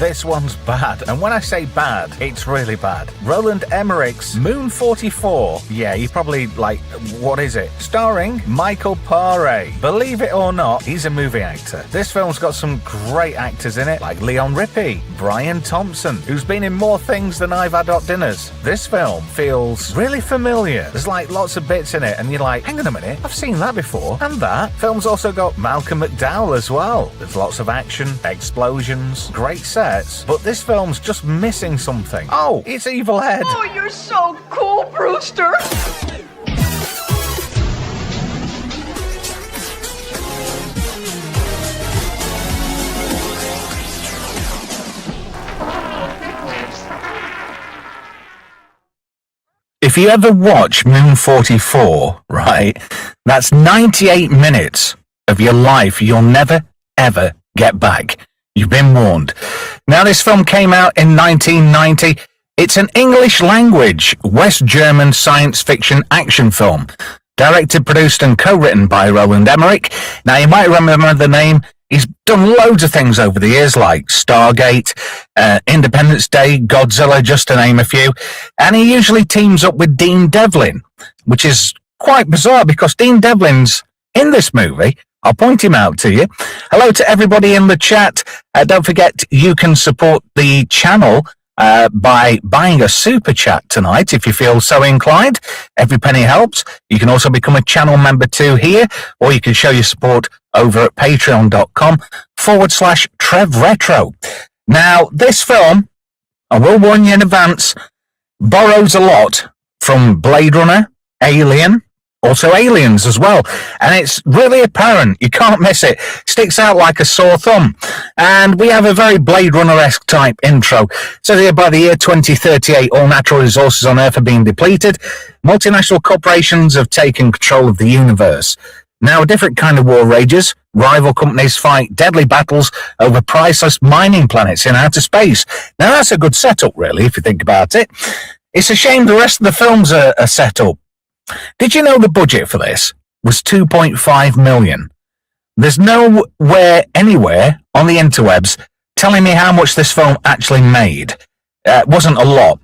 this one's bad. And when I say bad, it's really bad. Roland Emmerich's Moon 44. Yeah, you probably like, what is it? Starring Michael Paré. Believe it or not, he's a movie actor. This film's got some great actors in it, like Leon Rippey, Brian Thompson, who's been in more things than I've had hot dinners. This film feels really familiar. There's like lots of bits in it, and you're like, hang on a minute, I've seen that before. And that film's also got Malcolm McDowell as well. There's lots of action, explosions, great sets, but this film's just missing something. Oh, it's Evil Ed. Oh, you're so cool, Brewster. If you ever watch Moon 44, right, that's 98 minutes of your life you'll never, ever get back. You've been warned. Now, this film came out in 1990. It's an English-language West German science fiction action film, directed, produced, and co-written by Roland Emmerich. Now, you might remember the name. He's done loads of things over the years, like Stargate, Independence Day, Godzilla, just to name a few. And he usually teams up with Dean Devlin, which is quite bizarre because Dean Devlin's in this movie. I'll point him out to you. Hello to everybody in the chat. Don't forget, you can support the channel by buying a super chat tonight if you feel so inclined. Every penny helps. You can also become a channel member too here, or you can show your support over at patreon.com/TrevRetro. Now, this film, I will warn you in advance, borrows a lot from Blade Runner, Alien, also Aliens as well. And it's really apparent. You can't miss it. Sticks out like a sore thumb. And we have a very Blade Runner-esque type intro. So here, by the year 2038, all natural resources on Earth are being depleted. Multinational corporations have taken control of the universe. Now a different kind of war rages. Rival companies fight deadly battles over priceless mining planets in outer space. Now that's a good setup, really, if you think about it. It's a shame the rest of the films are set up. Did you know the budget for this was $2.5 million? There's nowhere, anywhere on the interwebs telling me how much this film actually made. It wasn't a lot.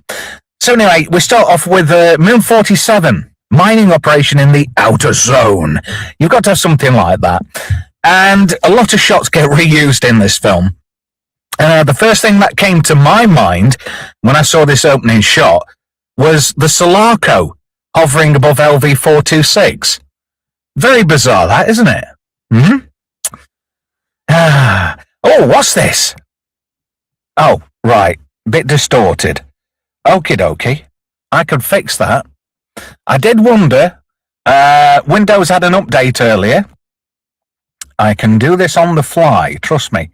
So anyway, we start off with Moon 47. Mining operation in the outer zone. You've got to have something like that. And a lot of shots get reused in this film. The first thing that came to my mind when I saw this opening shot was the Sulaco hovering above LV-426. Very bizarre, that, isn't it? Oh, what's this? Oh, right. Bit distorted. Okie dokie. I could fix that. I did wonder, Windows had an update earlier. I can do this on the fly, trust me.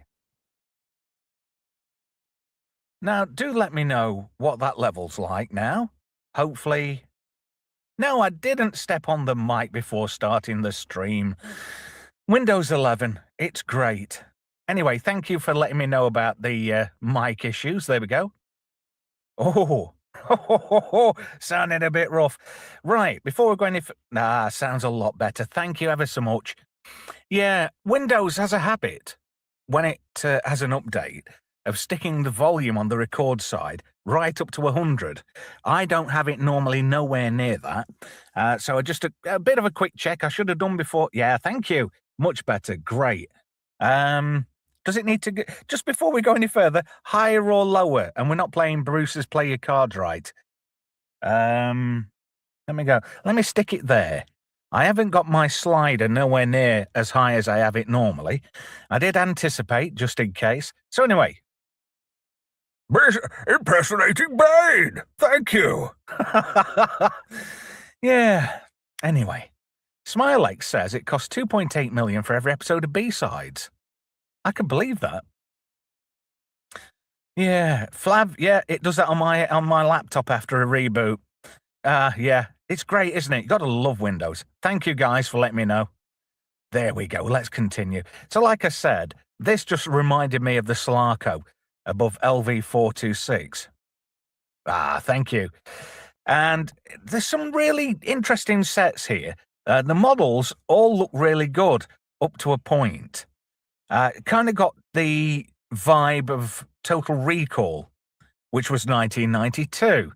Now, do let me know what that level's like now. Hopefully... No, I didn't step on the mic before starting the stream. Windows 11, it's great. Anyway, thank you for letting me know about the mic issues. There we go. Oh, sounding a bit rough. Right, before we go any sounds a lot better. Thank you ever so much. Yeah, Windows has a habit, when it has an update, of sticking the volume on the record side right up to 100. I don't have it normally nowhere near that. So just a bit of a quick check I should have done before. Yeah, thank you. Much better. Great. Does it need to get, just before we go any further, higher or lower? And we're not playing Bruce's Play Your Cards Right. Let me go. Let me stick it there. I haven't got my slider nowhere near as high as I have it normally. I did anticipate, just in case. So anyway. Impersonating Bane! Thank you! Yeah. Anyway. Smile Lake says it costs $2.8 million for every episode of B-Sides. I can believe that. Yeah, Flav, yeah, it does that on my laptop after a reboot. Yeah, it's great, isn't it? You got to love Windows. Thank you guys for letting me know. There we go. Let's continue. So like I said, this just reminded me of the Sulaco above LV-426. Thank you. And there's some really interesting sets here. The models all look really good up to a point. Kind of got the vibe of Total Recall, which was 1992.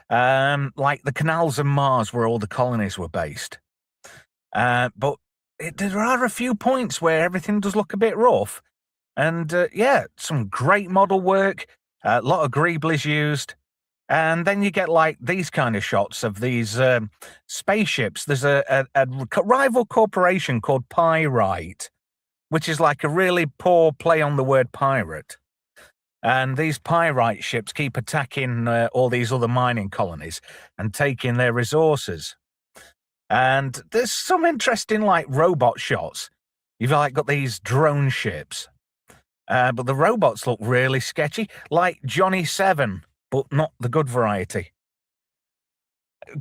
Like the canals of Mars where all the colonies were based. But there are a few points where everything does look a bit rough. And yeah, some great model work, a lot of greeblies used. And then you get like these kind of shots of these spaceships. There's a rival corporation called Pyrite, which is like a really poor play on the word pirate. And these Pyrite ships keep attacking all these other mining colonies and taking their resources. And there's some interesting like robot shots. You've like got these drone ships. But the robots look really sketchy, like Johnny 7, but not the good variety.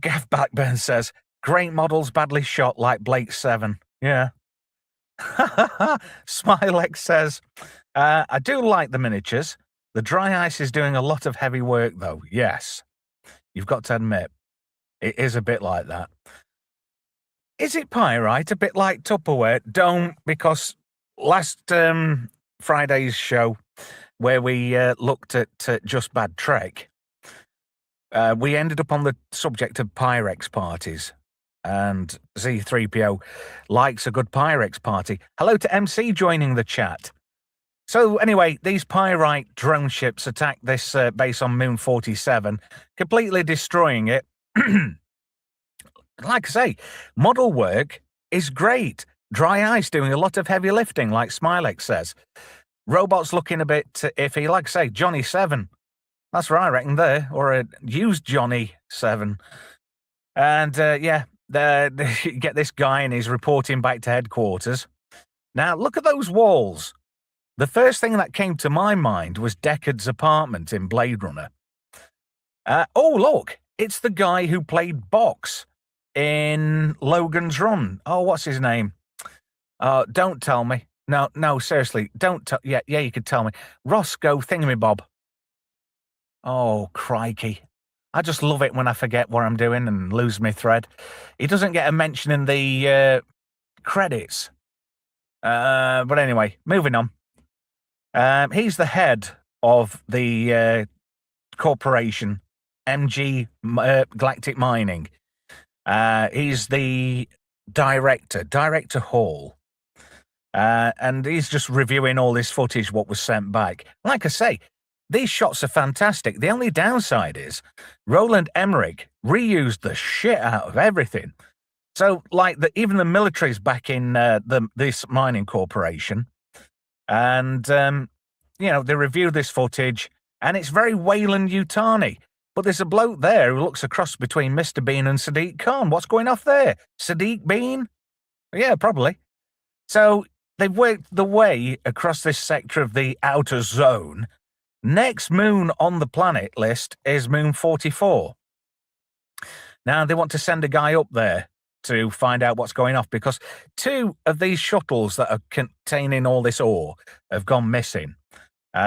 Gav Backburn says, great models, badly shot like Blake 7. Yeah. Smilex says, I do like the miniatures. The dry ice is doing a lot of heavy work, though. Yes. You've got to admit, it is a bit like that. Is it Pyrite? A bit like Tupperware? Don't, because last Friday's show, where we looked at Just Bad Trek, we ended up on the subject of Pyrex parties, and Z3PO likes a good Pyrex party. Hello to MC joining the chat. So anyway, these Pyrite drone ships attacked this base on Moon 47, completely destroying it. Like I say, model work is great. Dry ice doing a lot of heavy lifting, like Smilex says. Robots looking a bit iffy, like I say, Johnny 7. That's what I reckon there, or a used Johnny 7. And yeah, you get this guy and he's reporting back to headquarters. Now, look at those walls. The first thing that came to my mind was Deckard's apartment in Blade Runner. Oh, look, it's the guy who played Box in Logan's Run. Oh, what's his name? Don't tell me. No, seriously, don't tell. Yeah, you could tell me. Roscoe Thingamabob. Oh, crikey. I just love it when I forget what I'm doing and lose my thread. He doesn't get a mention in the credits. But anyway, moving on. He's the head of the corporation, MG Galactic Mining. He's the Director Hall. And he's just reviewing all this footage, what was sent back. Like I say, these shots are fantastic. The only downside is Roland Emmerich reused the shit out of everything. So, like, even the military's back in this mining corporation. And, you know, they review this footage, and it's very Weyland-Yutani. But there's a bloke there who looks a cross between Mr. Bean and Sadiq Khan. What's going off there? Sadiq Bean? Yeah, probably. So they've worked the way across this sector of the outer zone. Next moon on the planet list is Moon 44. Now, they want to send a guy up there to find out what's going off, because 2 of these shuttles that are containing all this ore have gone missing.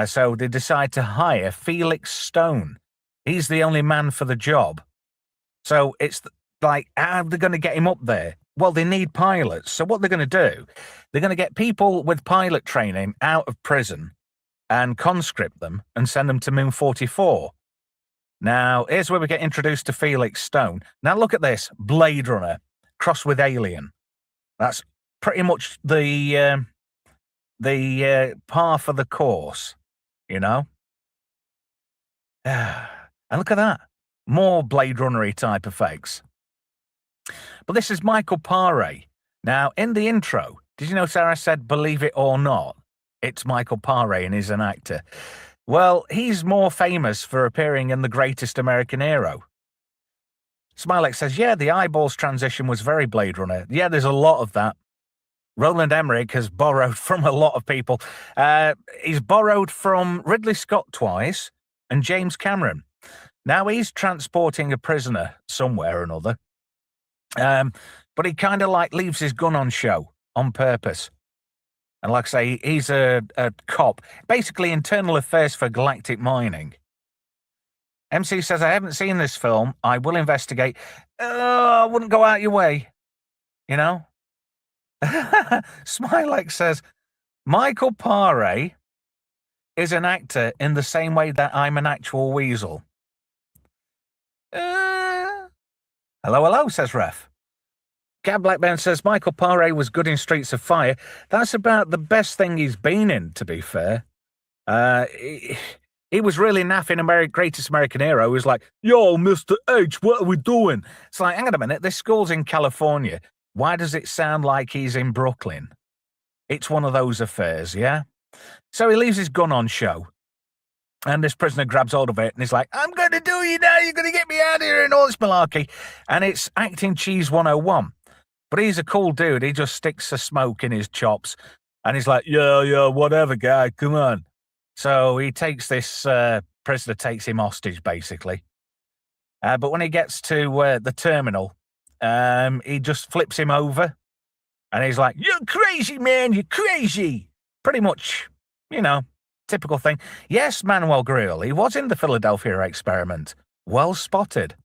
So they decide to hire Felix Stone. He's the only man for the job. So it's like, how are they going to get him up there? Well, they need pilots. So what they're going to do, they're going to get people with pilot training out of prison and conscript them and send them to Moon 44. Now, here's where we get introduced to Felix Stone. Now, look at this. Blade Runner crossed with Alien. That's pretty much the par for the course, you know? And look at that. More Blade Runner-y type effects. But this is Michael Paré. Now, in the intro, did you know Sarah said, believe it or not, it's Michael Paré and he's an actor? Well, he's more famous for appearing in The Greatest American Hero. Smilex says, yeah, the eyeballs transition was very Blade Runner. Yeah, there's a lot of that. Roland Emmerich has borrowed from a lot of people. He's borrowed from Ridley Scott twice and James Cameron. Now he's transporting a prisoner somewhere or another. But he kind of like leaves his gun on show on purpose. And like I say, he's a cop, basically internal affairs for Galactic Mining. MC says, I haven't seen this film. I will investigate. I wouldn't go out your way, you know? Smilex says, Michael Paré is an actor in the same way that I'm an actual weasel? Hello, hello, says Ref. Gab Blackburn says Michael Paré was good in Streets of Fire. That's about the best thing he's been in, to be fair. He was really naff in Greatest American Hero. He was like, yo, Mr. H, what are we doing? It's like, hang on a minute, this school's in California. Why does it sound like he's in Brooklyn? It's one of those affairs, yeah? So he leaves his gun on show. And this prisoner grabs hold of it and he's like, I'm going to do you now. You're going to get me out of here and all this malarkey. And it's acting cheese 101. But he's a cool dude. He just sticks a smoke in his chops. And he's like, yeah, whatever, guy. Come on. So he takes this prisoner, takes him hostage, basically. But when he gets to the terminal, he just flips him over. And he's like, you're crazy, man. You're crazy. Pretty much, typical thing. Yes, Manuel Grill, he was in the Philadelphia experiment. Well spotted.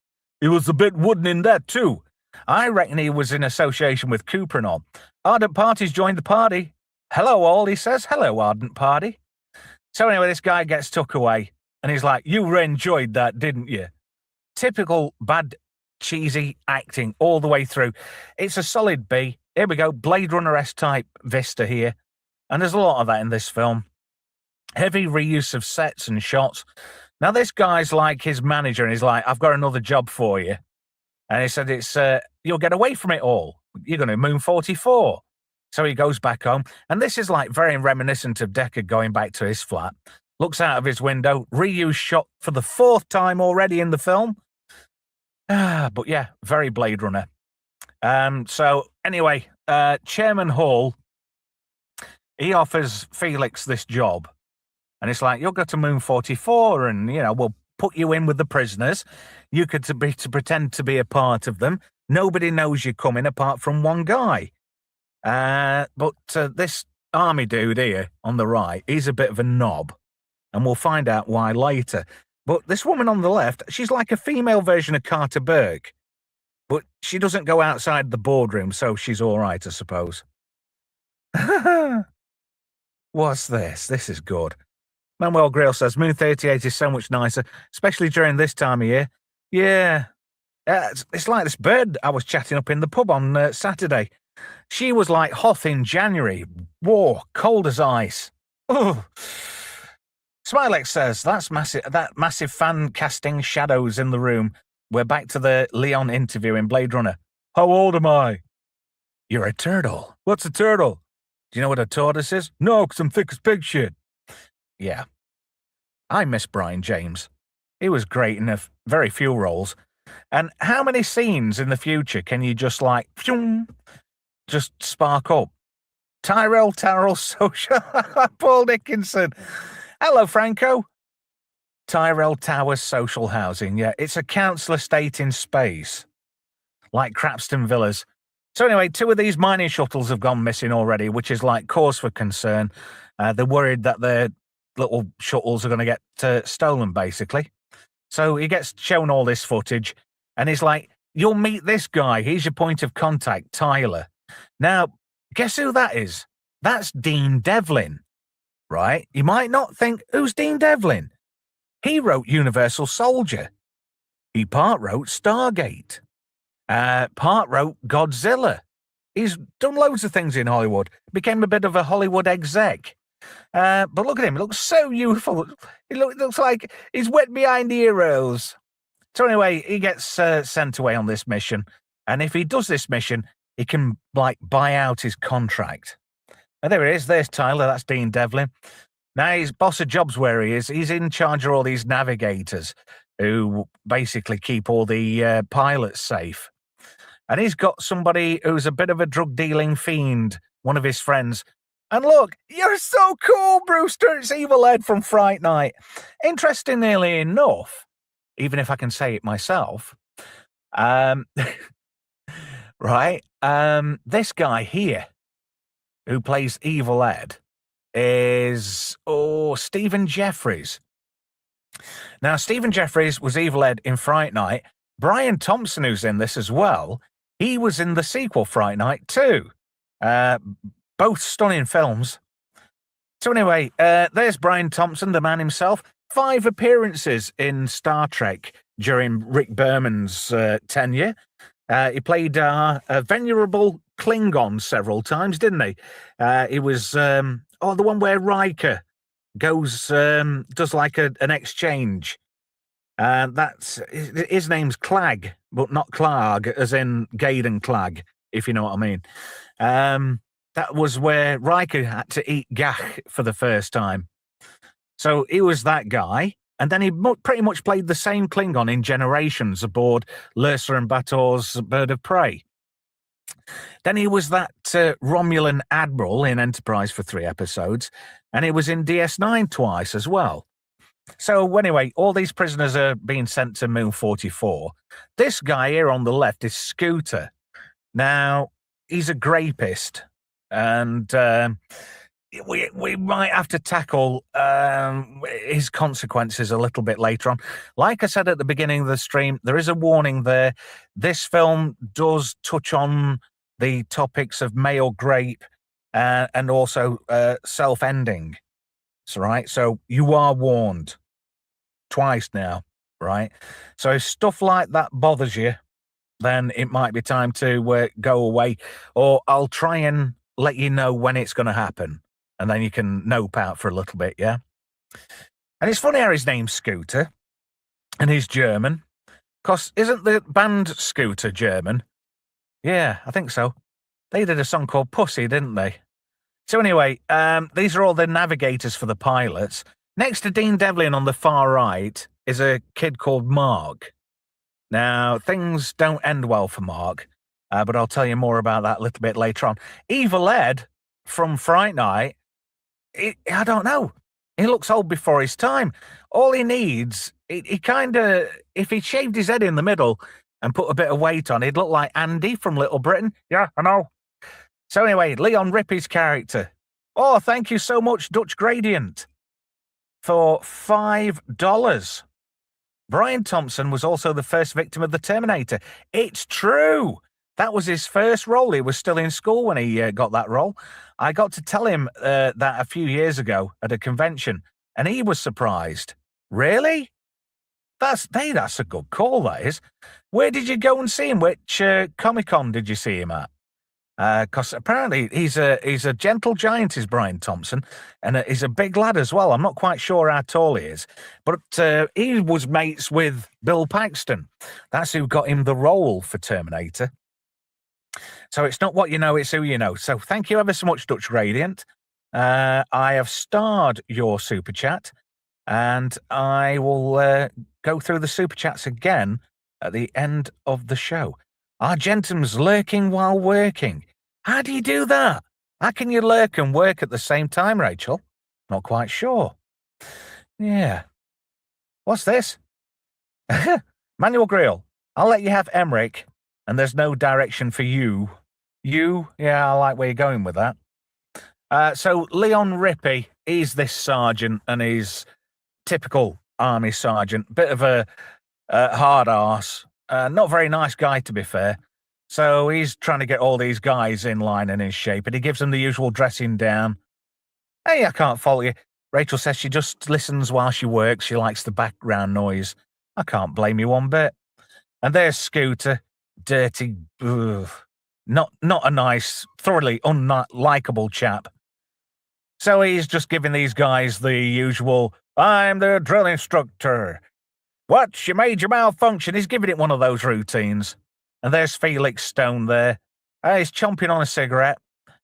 He was a bit wooden in that, too. I reckon he was in association with Cooper and all. Ardent Party's joined the party. Hello, all, he says. Hello, Ardent Party. So anyway, this guy gets took away, and he's like, you enjoyed that, didn't you? Typical bad, cheesy acting all the way through. It's a solid B. Here we go, Blade Runner-esque type vista here. And there's a lot of that in this film. Heavy reuse of sets and shots. Now, this guy's like his manager, and he's like, I've got another job for you. And he said, it's you'll get away from it all. You're going to Moon 44. So he goes back home. And this is like very reminiscent of Deckard going back to his flat. Looks out of his window. Reused shot for the 4th time already in the film. But yeah, very Blade Runner. So anyway, Chairman Hall, he offers Felix this job. And it's like, you'll go to Moon 44 and, we'll put you in with the prisoners. You could to pretend to be a part of them. Nobody knows you're coming apart from one guy. But this army dude here on the right, he's a bit of a knob. And we'll find out why later. But this woman on the left, she's like a female version of Carter Burke. But she doesn't go outside the boardroom, so she's all right, I suppose. What's this? This is good. Manuel Grill says, Moon 38 is so much nicer, especially during this time of year. Yeah. It's like this bird I was chatting up in the pub on Saturday. She was like hot in January. Whoa, cold as ice. Oh. Smilex says, that massive fan casting shadows in the room. We're back to the Leon interview in Blade Runner. How old am I? You're a turtle. What's a turtle? Do you know what a tortoise is? No, because I'm thick as pig shit. Yeah. I miss Brian James. He was great in very few roles. And how many scenes in the future can you just just spark up? Tyrell Social. Paul Dickinson. Hello, Franco. Tyrell Towers Social Housing. Yeah, it's a council estate in space. Like Crapston Villas. So anyway, 2 of these mining shuttles have gone missing already, which is like cause for concern. They're worried that their little shuttles are going to get stolen, basically. So he gets shown all this footage, and he's like, you'll meet this guy. He's your point of contact, Tyler. Now, guess who that is? That's Dean Devlin, right? You might not think, who's Dean Devlin? He wrote Universal Soldier. He part wrote Stargate. Part wrote Godzilla. He's done loads of things in Hollywood. Became a bit of a Hollywood exec. But look at him. He looks so youthful. He looks like he's wet behind the ears. So anyway, he gets sent away on this mission. And if he does this mission, he can, buy out his contract. And there he is. There's Tyler. That's Dean Devlin. Now, he's boss of jobs where he is. He's in charge of all these navigators who basically keep all the pilots safe. And he's got somebody who's a bit of a drug-dealing fiend, one of his friends. And look, you're so cool, Brewster. It's Evil Ed from Fright Night. Interestingly enough, even if I can say it myself, right, this guy here who plays Evil Ed is, Stephen Jeffries. Now, Stephen Jeffries was Evil Ed in Fright Night. Brian Thompson, who's in this as well, he was in the sequel Fright Night too. Both stunning films. So anyway, there's Brian Thompson, the man himself. 5 appearances in Star Trek during Rick Berman's tenure. He played a venerable Klingon several times, didn't he? He was the one where Riker goes does like an exchange. That's his name's Clag, but not Clark, as in Gaydon Clag, if you know what I mean. That was where Riker had to eat gach for the first time. So he was that guy. And then he pretty much played the same Klingon in Generations aboard Lursa and Bator's Bird of Prey. Then he was that Romulan admiral in Enterprise for 3 episodes. And he was in DS9 twice as well. So anyway, all these prisoners are being sent to Moon 44. This guy here on the left is Scooter. Now, he's a grapist. And we might have to tackle his consequences a little bit later on. Like I said at the beginning of the stream, there is a warning there. This film does touch on the topics of male grape and also self-ending. So, right? So you are warned twice now, right? So if stuff like that bothers you, then it might be time to go away, or I'll try and let you know when it's going to happen. And then you can nope out for a little bit, yeah? And it's funny how his name's Scooter, and he's German. Because isn't the band Scooter German? Yeah, I think so. They did a song called Pussy, didn't they? So anyway, these are all the navigators for the pilots. Next to Dean Devlin on the far right is a kid called Mark. Now, things don't end well for Mark, but I'll tell you more about that a little bit later on. Evil Ed from Fright Night, I don't know. He looks old before his time. All he needs, he kind of, if he shaved his head in the middle and put a bit of weight on, he'd look like Andy from Little Britain. Yeah, I know. So anyway, Leon Rippey's character. Oh, thank you so much, Dutch Gradient, for $5. Brian Thompson was also the first victim of the Terminator. It's true. That was his first role. He was still in school when he got that role. I got to tell him that a few years ago at a convention, and he was surprised. Really? That's a good call, that is. Where did you go and see him? Which Comic-Con did you see him at? Because apparently he's a gentle giant, is Brian Thompson, and he's a big lad as well. I'm not quite sure how tall he is, but he was mates with Bill Paxton. That's who got him the role for Terminator. So it's not what you know, it's who you know. So thank you ever so much, Dutch Gradient. I have starred your super chat, and I will go through the super chats again at the end of the show. Argentum's lurking while working. How do you do that? How can you lurk and work at the same time, Rachel? Not quite sure. Yeah. What's this? Manuel Grill. I'll let you have Emmerich, and there's no direction for you. You? Yeah, I like where you're going with that. So Leon Rippey, he's this sergeant, and he's typical army sergeant. Bit of a hard arse. Not very nice guy, to be fair. So he's trying to get all these guys in line and in shape, and he gives them the usual dressing down. Hey, I can't fault you. Rachel says she just listens while she works. She likes the background noise. I can't blame you one bit. And there's Scooter. Dirty, not a nice, thoroughly unlikable chap. So he's just giving these guys the usual, I'm the drill instructor. What's your major malfunction? He's giving it one of those routines. And there's Felix Stone there. He's chomping on a cigarette.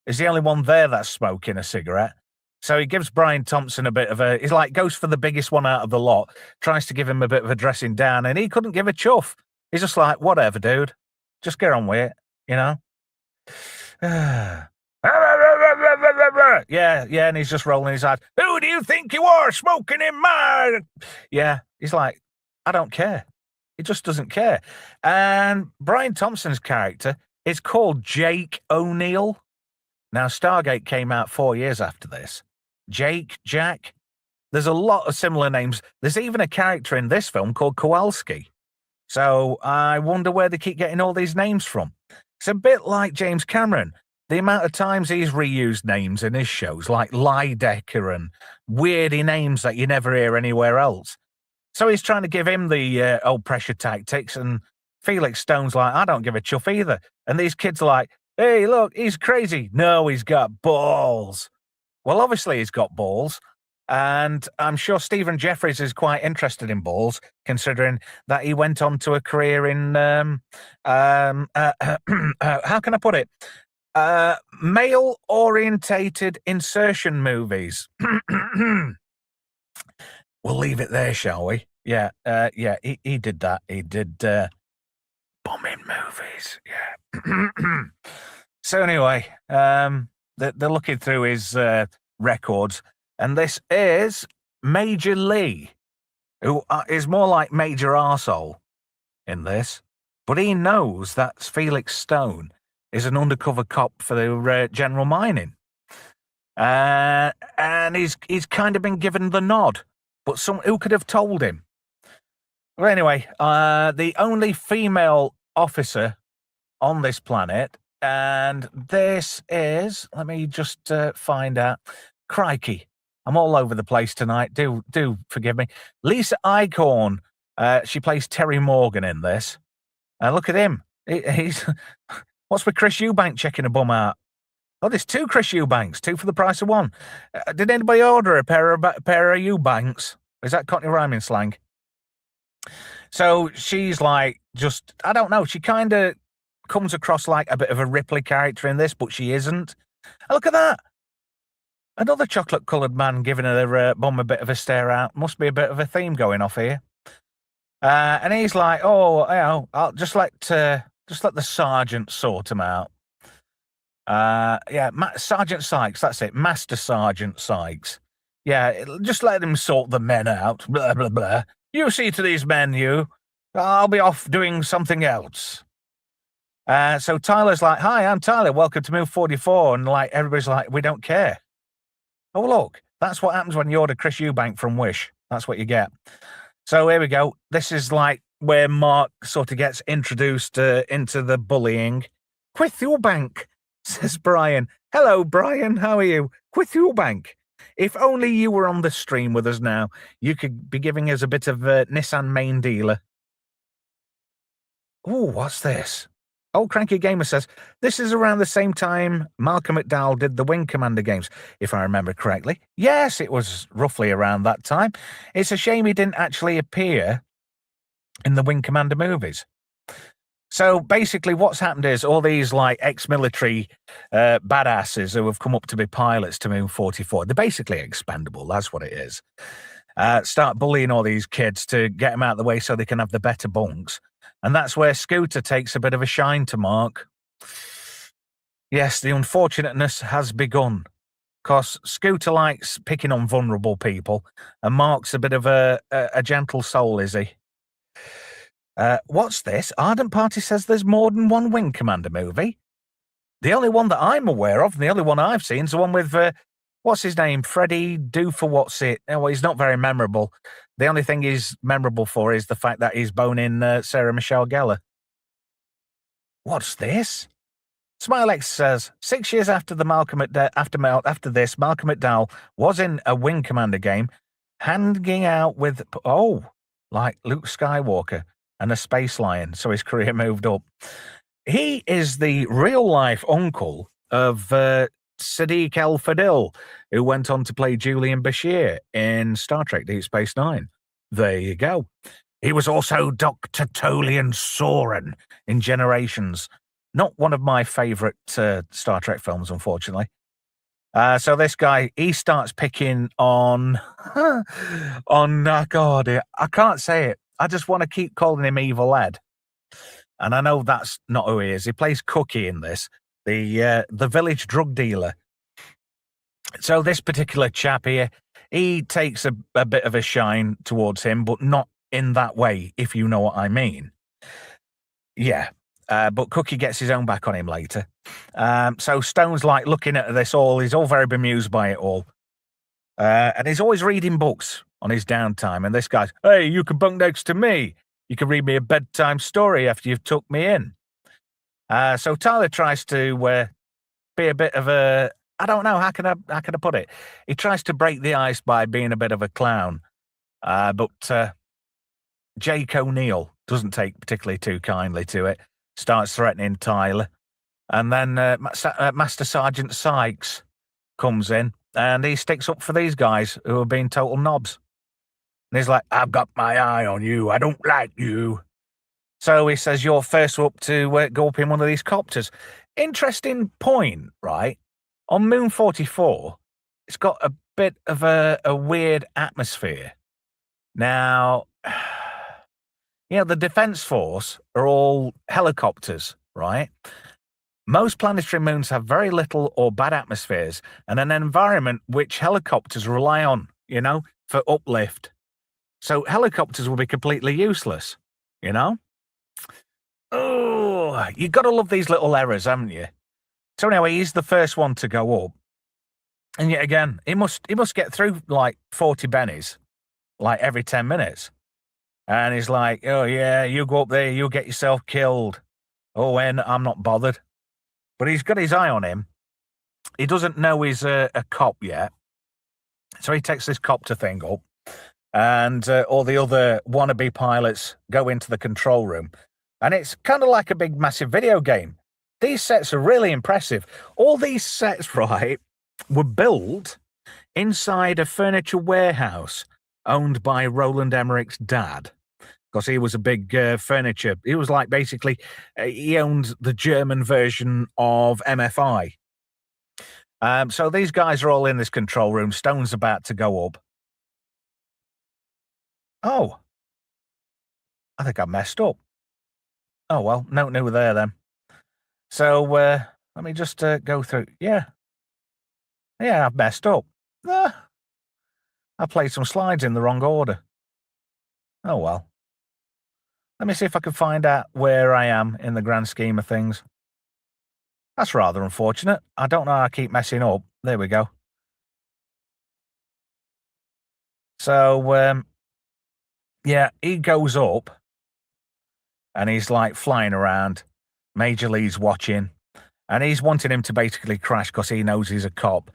He's the only one there that's smoking a cigarette. So he gives Brian Thompson a bit of a, he's like, goes for the biggest one out of the lot, tries to give him a bit of a dressing down, and he couldn't give a chuff. He's just like, whatever, dude. Just get on with it, you know? Yeah, and he's just rolling his eyes. Who do you think you are, smoking in my... Yeah, he's like, I don't care. He just doesn't care. And Brian Thompson's character is called Jake O'Neill. Now, Stargate came out 4 years after this. Jake, Jack. There's a lot of similar names. There's even a character in this film called Kowalski. So I wonder where they keep getting all these names from. It's a bit like James Cameron. the amount of times he's reused names in his shows, like Lidecker and weirdy names that you never hear anywhere else. So he's trying to give him the old pressure tactics, and Felix Stone's like, I don't give a chuff either. And these kids are like, hey, look, he's crazy. No, he's got balls. Well, obviously he's got balls. And I'm sure Stephen Jeffries is quite interested in balls, considering that he went on to a career in, how can I put it? Male-orientated insertion movies. We'll leave it there, shall we? Yeah, he did that. He did bombing movies. Yeah. So anyway, they're looking through his records, and this is Major Lee, who is more like Major Arsehole in this, but he knows that Felix Stone is an undercover cop for the General Mining, and he's kind of been given the nod. But who could have told him? Well, anyway, the only female officer on this planet, and this is, let me just find out. Crikey, I'm all over the place tonight. Do forgive me. Lisa Eichhorn, she plays Terry Morgan in this. Look at him. He's what's with Chris Eubank checking a bum out? Oh, there's two Chris Eubanks, two for the price of one. Did anybody order a pair of Eubanks? Is that Cockney rhyming slang? So she's like, just, I don't know. She kind of comes across like a bit of a Ripley character in this, but she isn't. Oh, look at that. Another chocolate-coloured man giving her bum a bit of a stare out. Must be a bit of a theme going off here. And he's like, oh, you know, I'll just let the sergeant sort him out. Sergeant Sykes, that's it. Master Sergeant Sykes. Yeah, just let him sort the men out. Blah, blah, blah. You see to these men, you. I'll be off doing something else. So Tyler's like, hi, I'm Tyler. Welcome to Move 44. And like everybody's like, we don't care. Oh, look, that's what happens when you order Chris Eubank from Wish. That's what you get. So here we go. This is like where Mark sort of gets introduced into the bullying. Quith Eubank, says Brian. Hello, Brian. How are you? Quith Eubank. If only you were on the stream with us now, you could be giving us a bit of Nissan main dealer. Oh, what's this? Old Cranky Gamer says, this is around the same time Malcolm McDowell did the Wing Commander games, if I remember correctly. Yes, it was roughly around that time. It's a shame he didn't actually appear in the Wing Commander movies. So basically what's happened is all these like ex-military badasses who have come up to be pilots to Moon 44, they're basically expendable, that's what it is. Start bullying all these kids to get them out of the way so they can have the better bunks. And that's where Scooter takes a bit of a shine to Mark. Yes, the unfortunateness has begun. Because Scooter likes picking on vulnerable people, and Mark's a bit of a gentle soul, is he? What's this? Ardent Party says there's more than one Wing Commander movie. The only one that I'm aware of, and the only one I've seen, is the one with, what's his name? Freddie Doofer-What's-It. Oh, he's not very memorable. The only thing he's memorable for is the fact that he's boning Sarah Michelle Gellar. What's this? Smilex says, 6 years after the after this, Malcolm McDowell was in a Wing Commander game, hanging out with, like Luke Skywalker and a Space Lion, so his career moved up. He is the real-life uncle of Sadiq El-Fadil, who went on to play Julian Bashir in Star Trek Deep Space Nine. There you go. He was also Dr. Tolian Soren in Generations. Not one of my favourite Star Trek films, unfortunately. So this guy, he starts picking on, God, I can't say it. I just want to keep calling him Evil Ed. And I know that's not who he is. He plays Cookie in this, the village drug dealer. So this particular chap here, he takes a bit of a shine towards him, but not in that way, if you know what I mean. Yeah. But Cookie gets his own back on him later. So Stone's like looking at this all. He's all very bemused by it all. And he's always reading books on his downtime. And this guy's, hey, you can bunk next to me. You can read me a bedtime story after you've tucked me in. So Tyler tries to be a bit of a, I don't know, how can I put it? He tries to break the ice by being a bit of a clown. But Jake O'Neill doesn't take particularly too kindly to it, starts threatening Tyler. And then Master Sergeant Sykes comes in and he sticks up for these guys who are being total knobs. And he's like, I've got my eye on you. I don't like you. So he says, you're first up to go up in one of these copters. Interesting point, right? On Moon 44, it's got a bit of a weird atmosphere. Now, the Defense Force are all helicopters, right? Most planetary moons have very little or bad atmospheres and an environment which helicopters rely on, for uplift. So helicopters will be completely useless, Oh, you got to love these little errors, haven't you? So anyway, he's the first one to go up. And yet again, he must get through like 40 bennies, like every 10 minutes. And he's like, oh yeah, you go up there, you'll get yourself killed. Oh, and I'm not bothered. But he's got his eye on him. He doesn't know he's a cop yet. So he takes this copter thing up. And all the other wannabe pilots go into the control room. And it's kind of like a big, massive video game. These sets are really impressive. All these sets, right, were built inside a furniture warehouse owned by Roland Emmerich's dad. Because he was a big furniture. He was like basically, he owned the German version of MFI. So these guys are all in this control room. Stone's about to go up. Oh, I think I messed up. Oh, well, no new there then. So let me just go through. Yeah, I've messed up. I played some slides in the wrong order. Oh, well. Let me see if I can find out where I am in the grand scheme of things. That's rather unfortunate. I don't know how I keep messing up. There we go. So, he goes up and he's like flying around. Major Lee's watching and he's wanting him to basically crash because he knows he's a cop.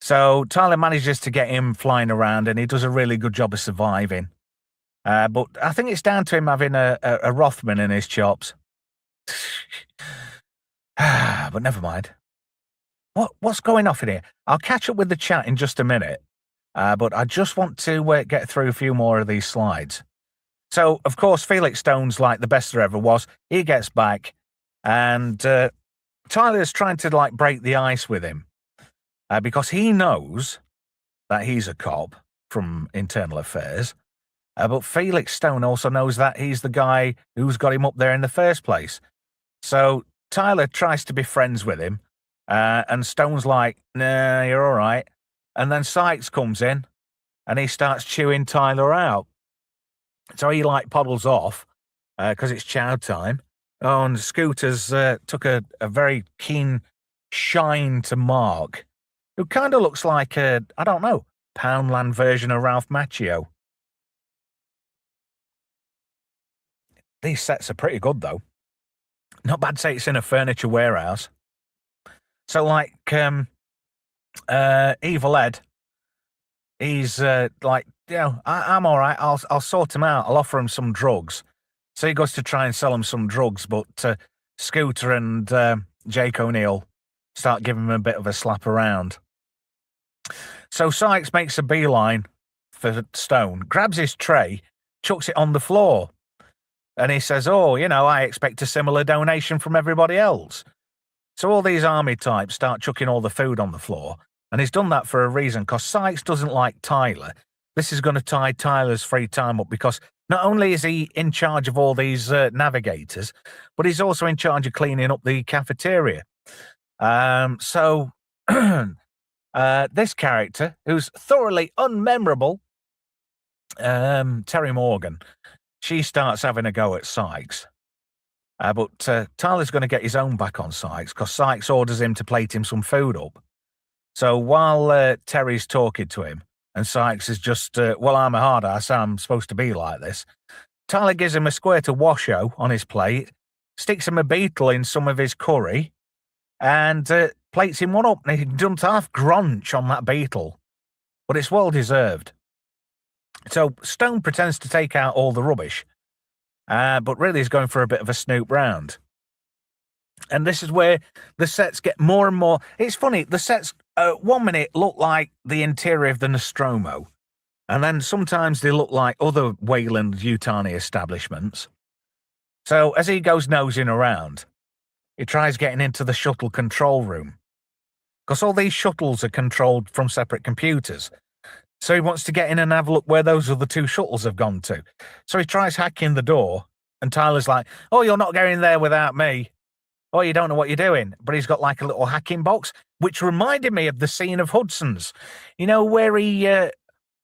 So Tyler manages to get him flying around and he does a really good job of surviving. But I think it's down to him having a Rothman in his chops. But never mind. What's going off in here? I'll catch up with the chat in just a minute. But I just want to get through a few more of these slides. So, of course, Felix Stone's like the best there ever was. He gets back, and Tyler's trying to like break the ice with him because he knows that he's a cop from Internal Affairs. But Felix Stone also knows that he's the guy who's got him up there in the first place. So Tyler tries to be friends with him, and Stone's like, nah, you're all right. And then Sykes comes in, and he starts chewing Tyler out. So he like poddles off because it's chow time. Oh, and Scooters took a very keen shine to Mark, who kind of looks like a, I don't know, Poundland version of Ralph Macchio. These sets are pretty good, though. Not bad to say it's in a furniture warehouse. So, like, Evil Ed, he's like, I'm all right. I'll sort him out. I'll offer him some drugs. So he goes to try and sell him some drugs, but Scooter and Jake O'Neill start giving him a bit of a slap around. So Sykes makes a beeline for Stone, grabs his tray, chucks it on the floor. And he says, I expect a similar donation from everybody else. So all these army types start chucking all the food on the floor. And he's done that for a reason, because Sykes doesn't like Tyler. This is going to tie Tyler's free time up, because not only is he in charge of all these navigators, but he's also in charge of cleaning up the cafeteria. So this character, who's thoroughly unmemorable, Terry Morgan, she starts having a go at Sykes. But Tyler's going to get his own back on Sykes, because Sykes orders him to plate him some food up. So while Terry's talking to him, and Sykes is just, I'm a hard ass, I'm supposed to be like this, Tyler gives him a squirt of washo on his plate, sticks him a beetle in some of his curry, and plates him one up, and he dumped half grunch on that beetle. But it's well deserved. So Stone pretends to take out all the rubbish, but really he's going for a bit of a snoop round. And this is where the sets get more and more. It's funny, the sets 1 minute look like the interior of the Nostromo, and then sometimes they look like other Weyland-Yutani establishments. So as he goes nosing around, he tries getting into the shuttle control room, because all these shuttles are controlled from separate computers. So he wants to get in and have a look where those other 2 shuttles have gone to. So he tries hacking the door, and Tyler's like, "Oh, you're not going there without me. Oh, you don't know what you're doing." But he's got like a little hacking box, which reminded me of the scene of Hudson's. You know, where he,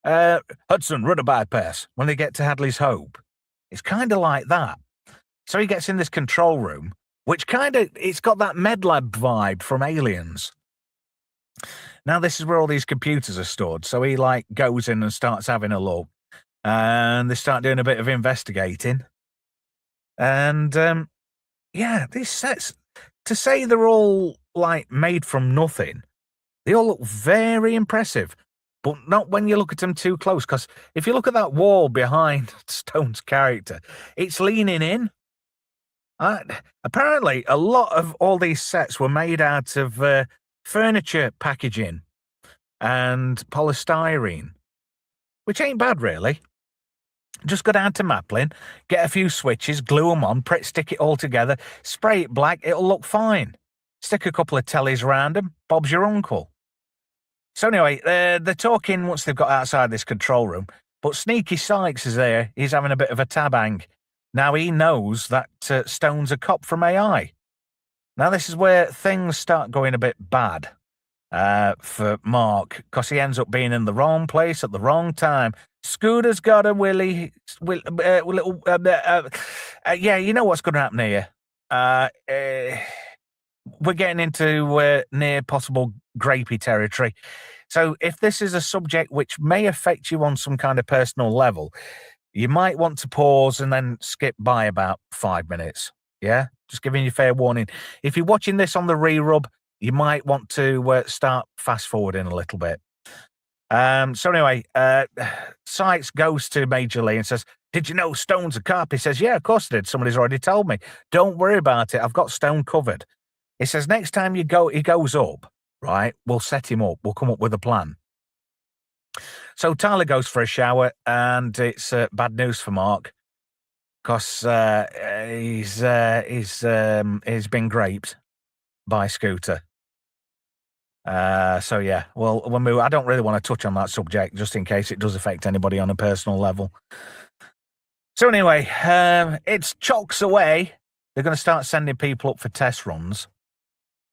Hudson, run a bypass, when they get to Hadley's Hope. It's kind of like that. So he gets in this control room, which it's got that medlab vibe from Aliens. Now, this is where all these computers are stored. So he goes in and starts having a look, and they start doing a bit of investigating. And, these sets, to say they're all made from nothing, they all look very impressive, but not when you look at them too close. Because if you look at that wall behind Stone's character, it's leaning in. Apparently, a lot of all these sets were made out of furniture packaging and polystyrene, which ain't bad, really. Just go down to Maplin, get a few switches, glue them on, stick it all together, spray it black, it'll look fine. Stick a couple of tellies around them, Bob's your uncle. So anyway, they're talking once they've got outside this control room, but Sneaky Sykes is there. He's having a bit of a tabang. Now he knows that Stone's a cop from AI. Now this is where things start going a bit bad for Mark, because he ends up being in the wrong place at the wrong time. Scooter's got a willy. Yeah, you know what's going to happen here. We're getting into near possible grapey territory. So if this is a subject which may affect you on some kind of personal level, you might want to pause and then skip by about 5 minutes. Yeah, just giving you fair warning. If you're watching this on the re-rub, you might want to start fast forwarding a little bit. So anyway, Sykes goes to Major Lee and says, "Did you know Stone's a cop?" He says, "Yeah, of course I did. Somebody's already told me. Don't worry about it. I've got Stone covered." He says, "Next time he goes up, right, we'll set him up. We'll come up with a plan." So Tyler goes for a shower, and it's bad news for Mark, because he's been raped by Scooter. So yeah, well, I don't really want to touch on that subject, just in case it does affect anybody on a personal level. So anyway, it's chocks away. They're going to start sending people up for test runs.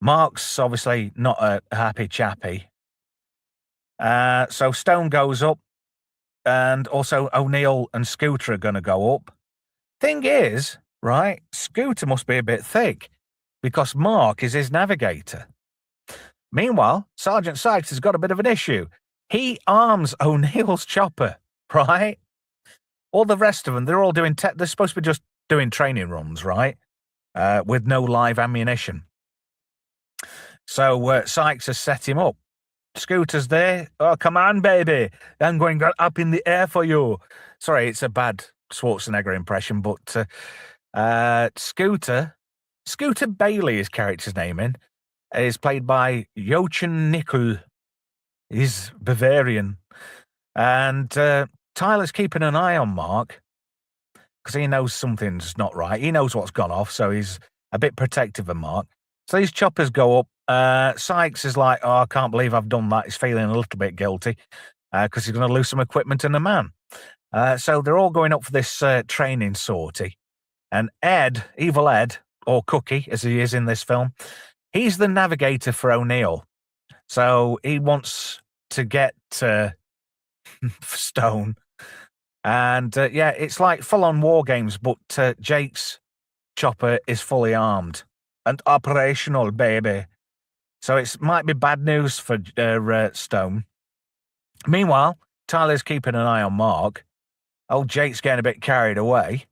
Mark's obviously not a happy chappy. So Stone goes up, and also O'Neill and Scooter are going to go up. Thing is, right, Scooter must be a bit thick, because Mark is his navigator. Meanwhile, Sergeant Sykes has got a bit of an issue. He arms O'Neill's chopper, right? All the rest of them, they're all doing, they're supposed to be just doing training runs, right? With no live ammunition. So Sykes has set him up. Scooter's there. "Oh, come on, baby. I'm going up in the air for you." Sorry, it's a bad Schwarzenegger impression, but Scooter Bailey, his character's name is played by Jochen Nickel. He's Bavarian. And Tyler's keeping an eye on Mark, because he knows something's not right. He knows what's gone off, so he's a bit protective of Mark. So these choppers go up. Sykes is like, "Oh, I can't believe I've done that." He's feeling a little bit guilty, because he's going to lose some equipment and a man. So they're all going up for this training sortie. And Ed, Evil Ed, or Cookie, as he is in this film, he's the navigator for O'Neill. So he wants to get Stone. And it's like full-on war games, but Jake's chopper is fully armed and operational, baby. So it might be bad news for Stone. Meanwhile, Tyler's keeping an eye on Mark. Old Jake's getting a bit carried away.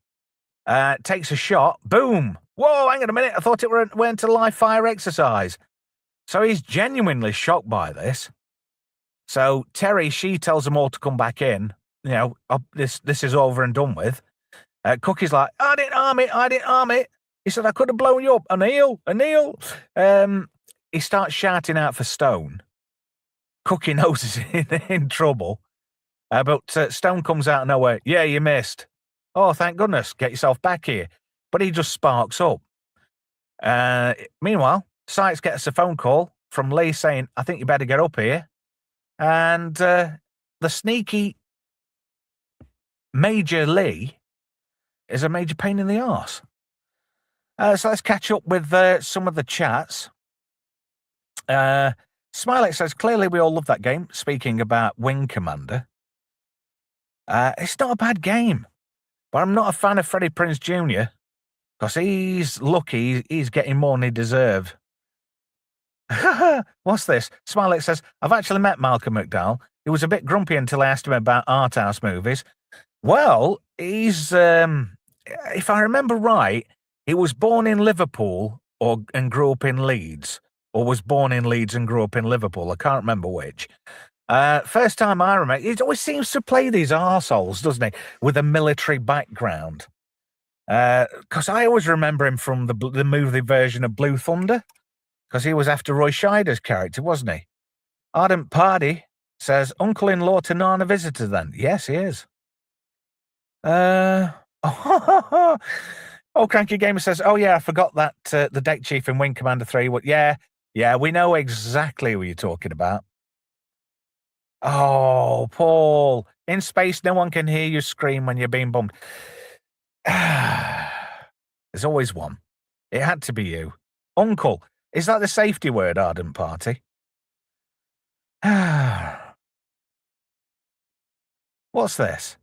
Takes a shot. Boom. Whoa, hang on a minute. I thought it went to live fire exercise. So he's genuinely shocked by this. So Terry, she tells them all to come back in. This is over and done with. Cookie's like, I didn't harm it. He said, I could have blown you up. Anil. He starts shouting out for Stone. Cookie knows he's in trouble. But Stone comes out of nowhere. Yeah, you missed. Oh, thank goodness. Get yourself back here. But he just sparks up. Meanwhile, Sykes gets a phone call from Lee saying, I think you better get up here. And the sneaky Major Lee is a major pain in the arse. So let's catch up with some of the chats. Smiley says, clearly we all love that game. Speaking about Wing Commander. It's not a bad game, but I'm not a fan of Freddie Prinze Jr. because he's lucky he's getting more than he deserves. What's this? Smiley says, I've actually met Malcolm McDowell. He was a bit grumpy until I asked him about art house movies. Well, he's, if I remember right, he was born in Liverpool and grew up in Leeds, or was born in Leeds and grew up in Liverpool. I can't remember which. First time I remember, he always seems to play these arseholes, doesn't he, with a military background. Because I always remember him from the movie version of Blue Thunder, because he was after Roy Scheider's character, wasn't he? Ardent Party says, uncle-in-law to Nana visitor then. Yes, he is. Cranky Gamer says, oh yeah, I forgot that the deck chief in Wing Commander 3. Yeah, we know exactly what you're talking about. Oh, Paul, in space, no one can hear you scream when you're being bombed. There's always one. It had to be you. Uncle, is that the safety word, Ardent Party? What's this?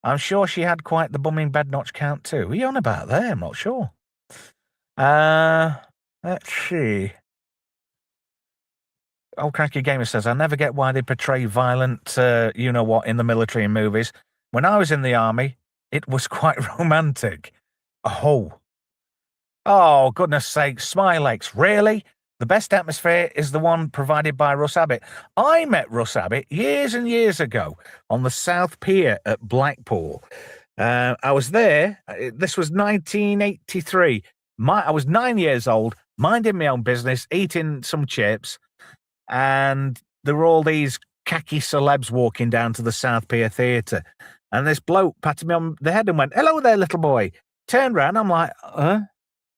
I'm sure she had quite the bumming bed notch count too. Are you on about there? I'm not sure. Let's see. Cranky Gamer says, I never get why they portray violent, you-know-what, in the military and movies. When I was in the army, it was quite romantic. Oh, goodness sake, Smilex, really? The best atmosphere is the one provided by Russ Abbott. I met Russ Abbott years and years ago on the South Pier at Blackpool. I was there. This was 1983. I was 9 years old, minding my own business, eating some chips, and there were all these khaki celebs walking down to the South Pier Theatre. And this bloke patted me on the head and went, hello there, little boy. Turned around, I'm like,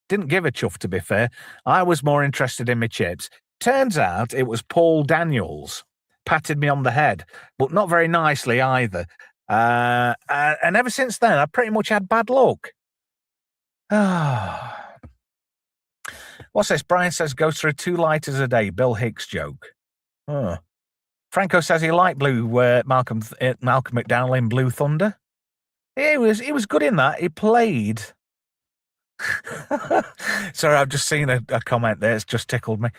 Didn't give a chuff, to be fair. I was more interested in my chips. Turns out it was Paul Daniels. Patted me on the head, but not very nicely either. And ever since then, I pretty much had bad luck. What's this? Brian says, goes through 2 lighters a day. Bill Hicks joke. Franco says he liked Malcolm McDowell in Blue Thunder. He was good in that. He played... Sorry, I've just seen a comment there. It's just tickled me.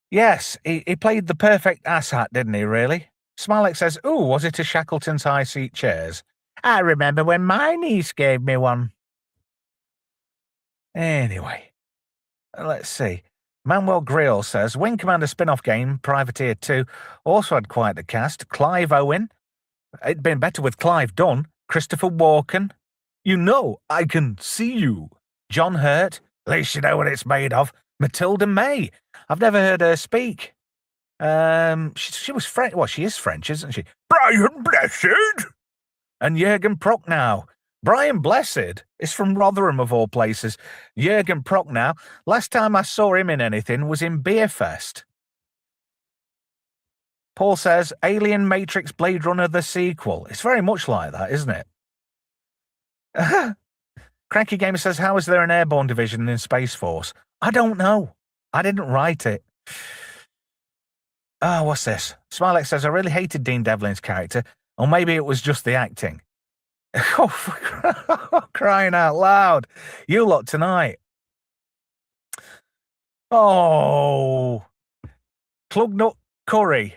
Yes, he played the perfect asshat, didn't he, really? Smilex says, ooh, was it a Shackleton's high seat chairs? I remember when my niece gave me one. Anyway, let's see. Manuel Grill says, Wing Commander spin-off game, Privateer 2, also had quite the cast. Clive Owen. It'd been better with Clive Dunn. Christopher Walken. You know, I can see you. John Hurt. At least you know what it's made of. Matilda May. I've never heard her speak. She was French. Well, she is French, isn't she? Brian Blessed. And Jürgen Prochnow. Brian Blessed is from Rotherham, of all places. Jürgen Prochnow. Last time I saw him in anything was in Beerfest. Paul says, Alien, Matrix, Blade Runner, the sequel. It's very much like that, isn't it? Cranky Gamer says, how is there an airborne division in Space Force? I don't know. I didn't write it. What's this? Smilex says, I really hated Dean Devlin's character, or maybe it was just the acting. Oh, for crying out loud. You lot tonight. Oh. Clugnut Curry.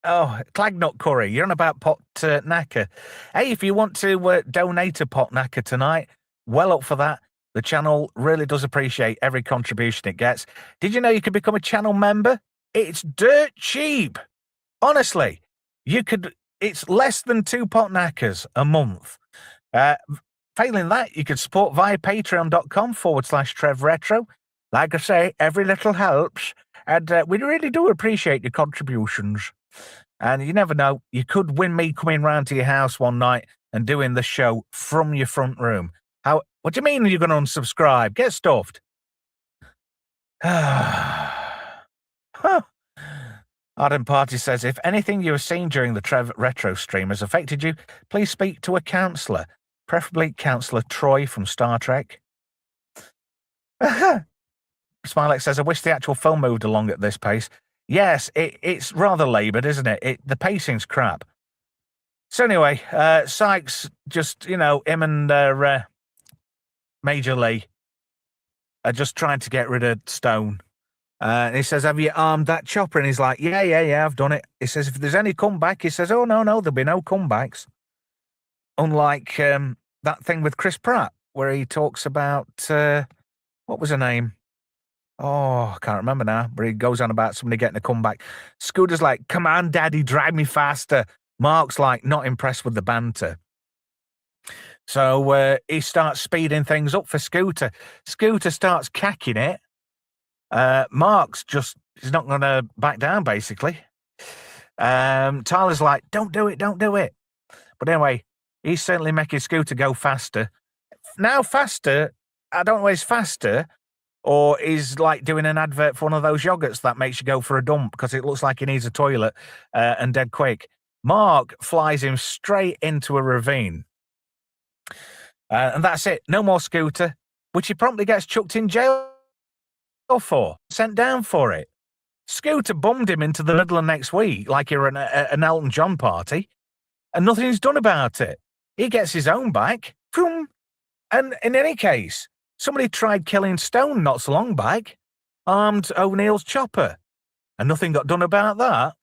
Oh, Clagnut Curry. You're on about pot knacker. Hey, if you want to donate a pot knacker tonight, well up for that. The channel really does appreciate every contribution it gets. Did you know you could become a channel member? It's dirt cheap. Honestly, it's less than 2 pot knackers a month. Failing that, you could support via patreon.com/TrevRetro. Like I say, every little helps. And we really do appreciate your contributions. And you never know, you could win me coming round to your house one night and doing the show from your front room. What do you mean you're going to unsubscribe? Get stuffed. Ardent Party says, if anything you have seen during the Trev Retro stream has affected you, please speak to a counsellor, preferably Counsellor Troy from Star Trek. Smilex says, I wish the actual film moved along at this pace. Yes, it's rather laboured, isn't it? The pacing's crap. So anyway, Sykes just, him and Major Lee are just trying to get rid of Stone. And he says, have you armed that chopper? And he's like, yeah, I've done it. He says, if there's any comeback, he says, oh, no, there'll be no comebacks. Unlike that thing with Chris Pratt, where he talks about, what was her name? Oh, I can't remember now, but he goes on about somebody getting a comeback. Scooter's like, come on, Daddy, drive me faster. Mark's like, not impressed with the banter. So he starts speeding things up for Scooter. Scooter starts cacking it. Mark's he's not going to back down, basically. Tyler's like, don't do it. But anyway, he's certainly making Scooter go faster. Now faster, I don't know if it's faster, or he's like doing an advert for one of those yogurts that makes you go for a dump because it looks like he needs a toilet and dead quick. Mark flies him straight into a ravine. And that's it. No more Scooter, which he promptly gets chucked in jail for, sent down for it. Scooter bummed him into the middle of next week like you're an Elton John party, and nothing's done about it. He gets his own back. And in any case, somebody tried killing Stone not so long back, armed O'Neill's chopper, and nothing got done about that.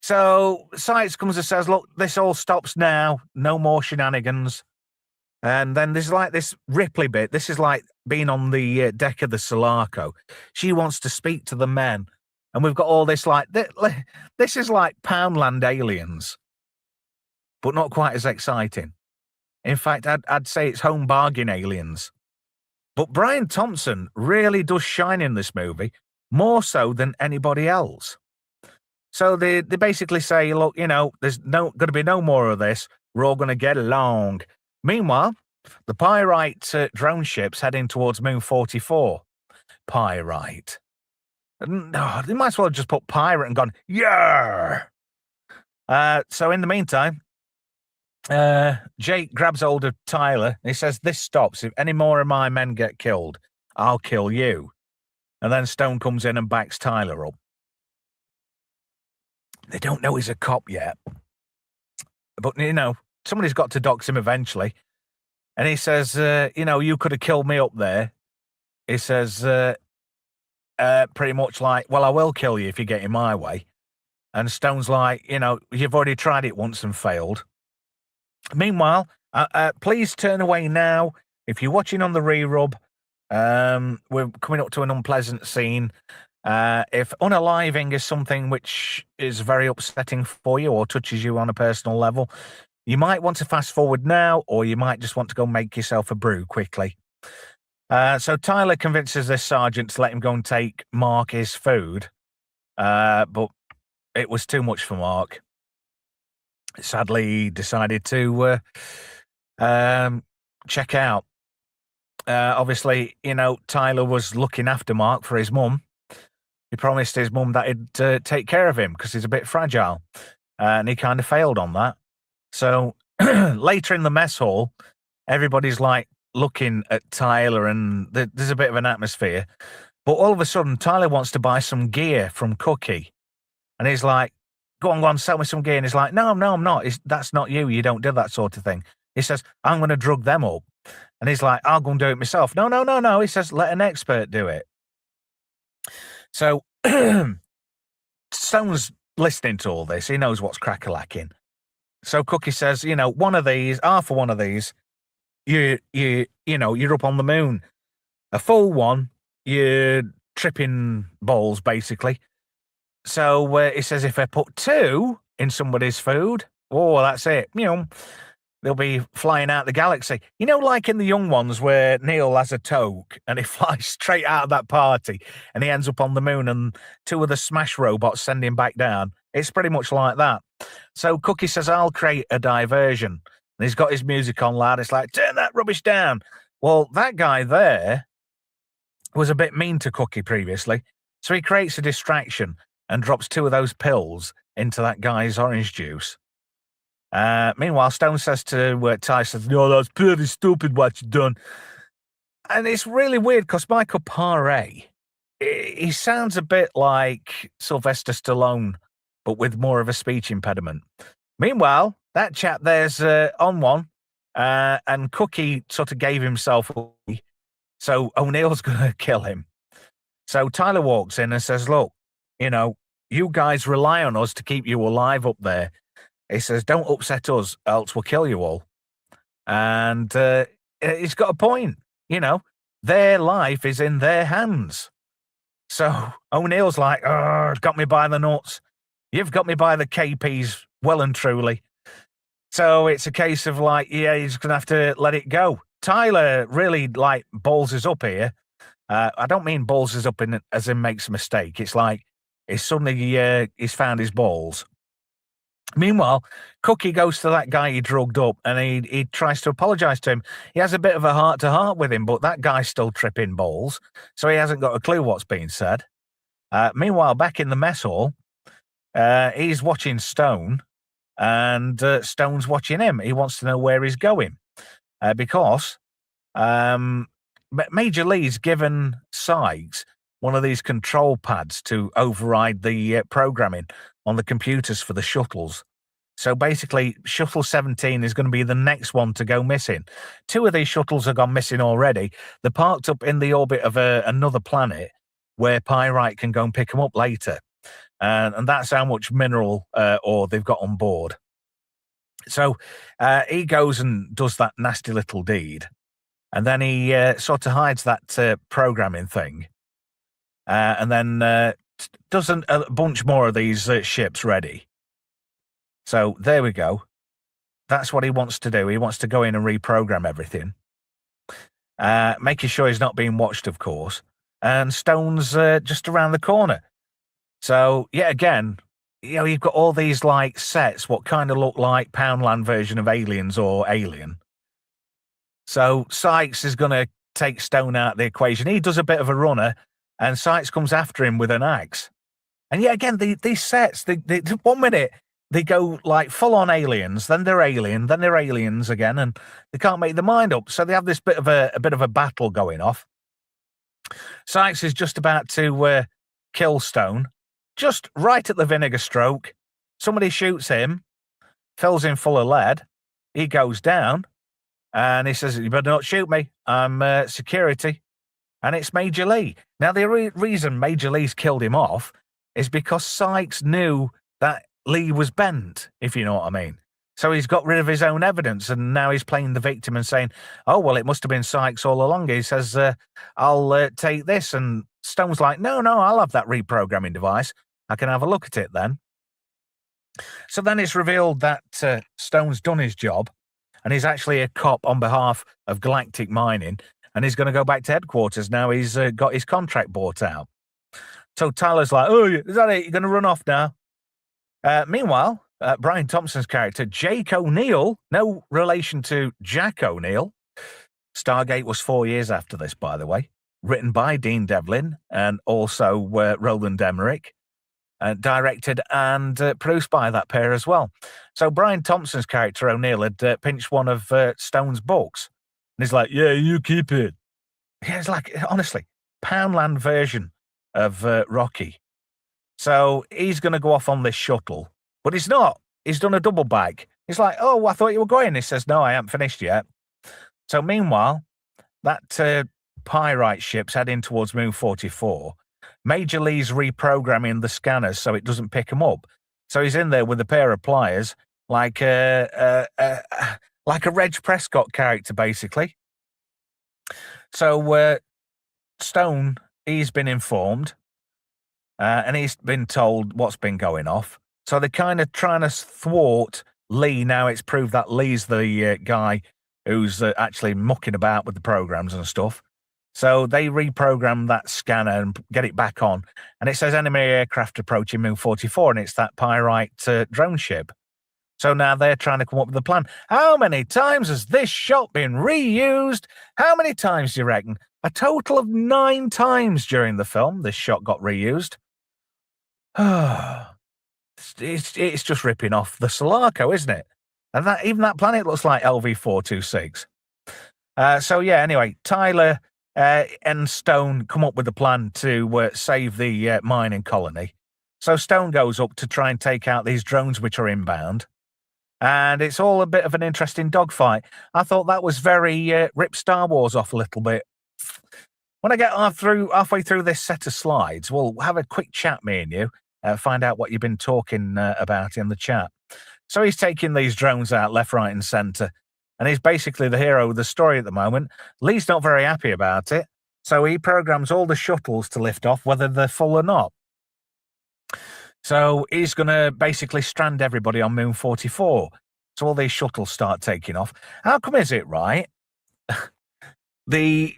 So Sykes comes and says, look, this all stops now. No more shenanigans. And then there's like this Ripley bit. This is like being on the deck of the Sulaco. She wants to speak to the men. And we've got all this like, this is like Poundland Aliens, but not quite as exciting. In fact, I'd say it's Home Bargain Aliens. But Brian Thompson really does shine in this movie, more so than anybody else. So they basically say, look, there's going to be no more of this. We're all going to get along. Meanwhile, the Pyrite drone ship's heading towards Moon 44. Pyrite. No, they might as well have just put pirate and gone, yeah. So in the meantime, Jake grabs hold of Tyler. And he says, this stops. If any more of my men get killed, I'll kill you. And then Stone comes in and backs Tyler up. They don't know he's a cop yet. But, somebody's got to dox him eventually. And he says, you could have killed me up there. He says, pretty much like, well, I will kill you if you get in my way. And Stone's like, you've already tried it once and failed. Meanwhile, please turn away now. If you're watching on the re-rub, we're coming up to an unpleasant scene. If unaliving is something which is very upsetting for you or touches you on a personal level, you might want to fast forward now, or you might just want to go make yourself a brew quickly. So Tyler convinces this sergeant to let him go and take Mark his food, but it was too much for Mark. Sadly, he decided to check out. Obviously, Tyler was looking after Mark for his mum. He promised his mum that he'd take care of him because he's a bit fragile, and he kind of failed on that. So later in the mess hall, everybody's like looking at Tyler, and there's a bit of an atmosphere. But all of a sudden, Tyler wants to buy some gear from Cookie, and he's like, go on, sell me some gear. And he's like, no, I'm not. That's not you. You don't do that sort of thing. He says, I'm going to drug them up. And he's like, I'll go and do it myself. No. He says, let an expert do it. So Stone's listening to all this. He knows what's crack-a-lacking. So Cookie says, half of one of these, you're up on the moon. A full one, you're tripping balls, basically. So it says if I put 2 in somebody's food, that's it. They'll be flying out the galaxy. Like in the young ones where Neil has a toque and he flies straight out of that party and he ends up on the moon and 2 of the smash robots send him back down. It's pretty much like that. So Cookie says, I'll create a diversion. And he's got his music on loud. It's like, turn that rubbish down. Well, that guy there was a bit mean to Cookie previously. So he creates a distraction and drops 2 of those pills into that guy's orange juice. Meanwhile, Stone says to Tyson, no, that's pretty stupid what you've done. And it's really weird because Michael Paré, he sounds a bit like Sylvester Stallone, but with more of a speech impediment. Meanwhile, that chap there's on one, and Cookie sort of gave himself away, so O'Neill's going to kill him. So Tyler walks in and says, look, you guys rely on us to keep you alive up there. He says, don't upset us, else we'll kill you all. And he's got a point. Their life is in their hands. So O'Neill's like, got me by the nuts. You've got me by the KPs well and truly. So it's a case of like, he's going to have to let it go. Tyler really balls us up here. I don't mean balls us up as in makes a mistake. It's like he's he's found his balls. Meanwhile, Cookie goes to that guy he drugged up and he tries to apologize to him. He has a bit of a heart-to-heart with him, but that guy's still tripping balls, so he hasn't got a clue what's being said. Meanwhile, back in the mess hall, he's watching Stone, and Stone's watching him. He wants to know where he's going because Major Lee's given Sykes one of these control pads to override the programming on the computers for the shuttles. So basically, Shuttle 17 is going to be the next one to go missing. 2 of these shuttles have gone missing already. They're parked up in the orbit of another planet where Pyrite can go and pick them up later. And that's how much mineral ore they've got on board. So he goes and does that nasty little deed. And then he sort of hides that programming thing. And then does a bunch more of these ships ready. So there we go. That's what he wants to do. He wants to go in and reprogram everything. Making sure he's not being watched, of course. And Stone's just around the corner. So, yet again, you've got all these sets, what kind of look like Poundland version of Aliens or Alien. So Sykes is going to take Stone out of the equation. He does a bit of a runner, and Sykes comes after him with an axe. And yet again, these sets, they 1 minute, they go full on aliens, then they're alien, then they're aliens again, and they can't make their mind up. So they have this bit of a battle going off. Sykes is just about to kill Stone, just right at the vinegar stroke. Somebody shoots him, fills him full of lead. He goes down, and he says, "You better not shoot me. I'm security." And it's Major Lee. Now, the reason Major Lee's killed him off is because Sykes knew that Lee was bent, if you know what I mean. So he's got rid of his own evidence, and now he's playing the victim and saying, oh, well, it must have been Sykes all along. He says, I'll take this. And Stone's like, no, I'll have that reprogramming device. I can have a look at it then. So then it's revealed that Stone's done his job, and he's actually a cop on behalf of Galactic Mining, and he's going to go back to headquarters now he's got his contract bought out. So Tyler's like, oh, is that it? You're going to run off now? Meanwhile, Brian Thompson's character, Jake O'Neill, no relation to Jack O'Neill. Stargate was 4 years after this, by the way. Written by Dean Devlin and also Roland Emmerich. Directed and produced by that pair as well. So Brian Thompson's character, O'Neill, had pinched one of Stone's books. And he's like, yeah, you keep it. Yeah, it's like, honestly, Poundland version of Rocky. So he's going to go off on this shuttle, but he's not. He's done a double bag. He's like, oh, I thought you were going. He says, no, I haven't finished yet. So meanwhile, that Pyrite ship's heading towards Moon 44. Major Lee's reprogramming the scanners so it doesn't pick him up. So he's in there with a pair of pliers, like like a Reg Prescott character, basically. So Stone, he's been informed, and he's been told what's been going off. So they're kind of trying to thwart Lee. Now it's proved that Lee's the guy who's actually mucking about with the programs and stuff. So they reprogram that scanner and get it back on. And it says enemy aircraft approaching Moon 44, and it's that Pyrite drone ship. So now they're trying to come up with a plan. How many times has this shot been reused? How many times do you reckon? A total of 9 times during the film, this shot got reused. It's just ripping off the Sulaco, isn't it? And even that planet looks like LV-426. So yeah, anyway, Tyler and Stone come up with a plan to save the mining colony. So Stone goes up to try and take out these drones which are inbound. And it's all a bit of an interesting dogfight. I thought that was very rip Star Wars off a little bit. When I get halfway through this set of slides, we'll have a quick chat, me and you, find out what you've been talking about in the chat. So he's taking these drones out left, right, and centre. And he's basically the hero of the story at the moment. Lee's not very happy about it. So he programs all the shuttles to lift off, whether they're full or not. So he's going to basically strand everybody on Moon 44. So all these shuttles start taking off. How come is it, right? The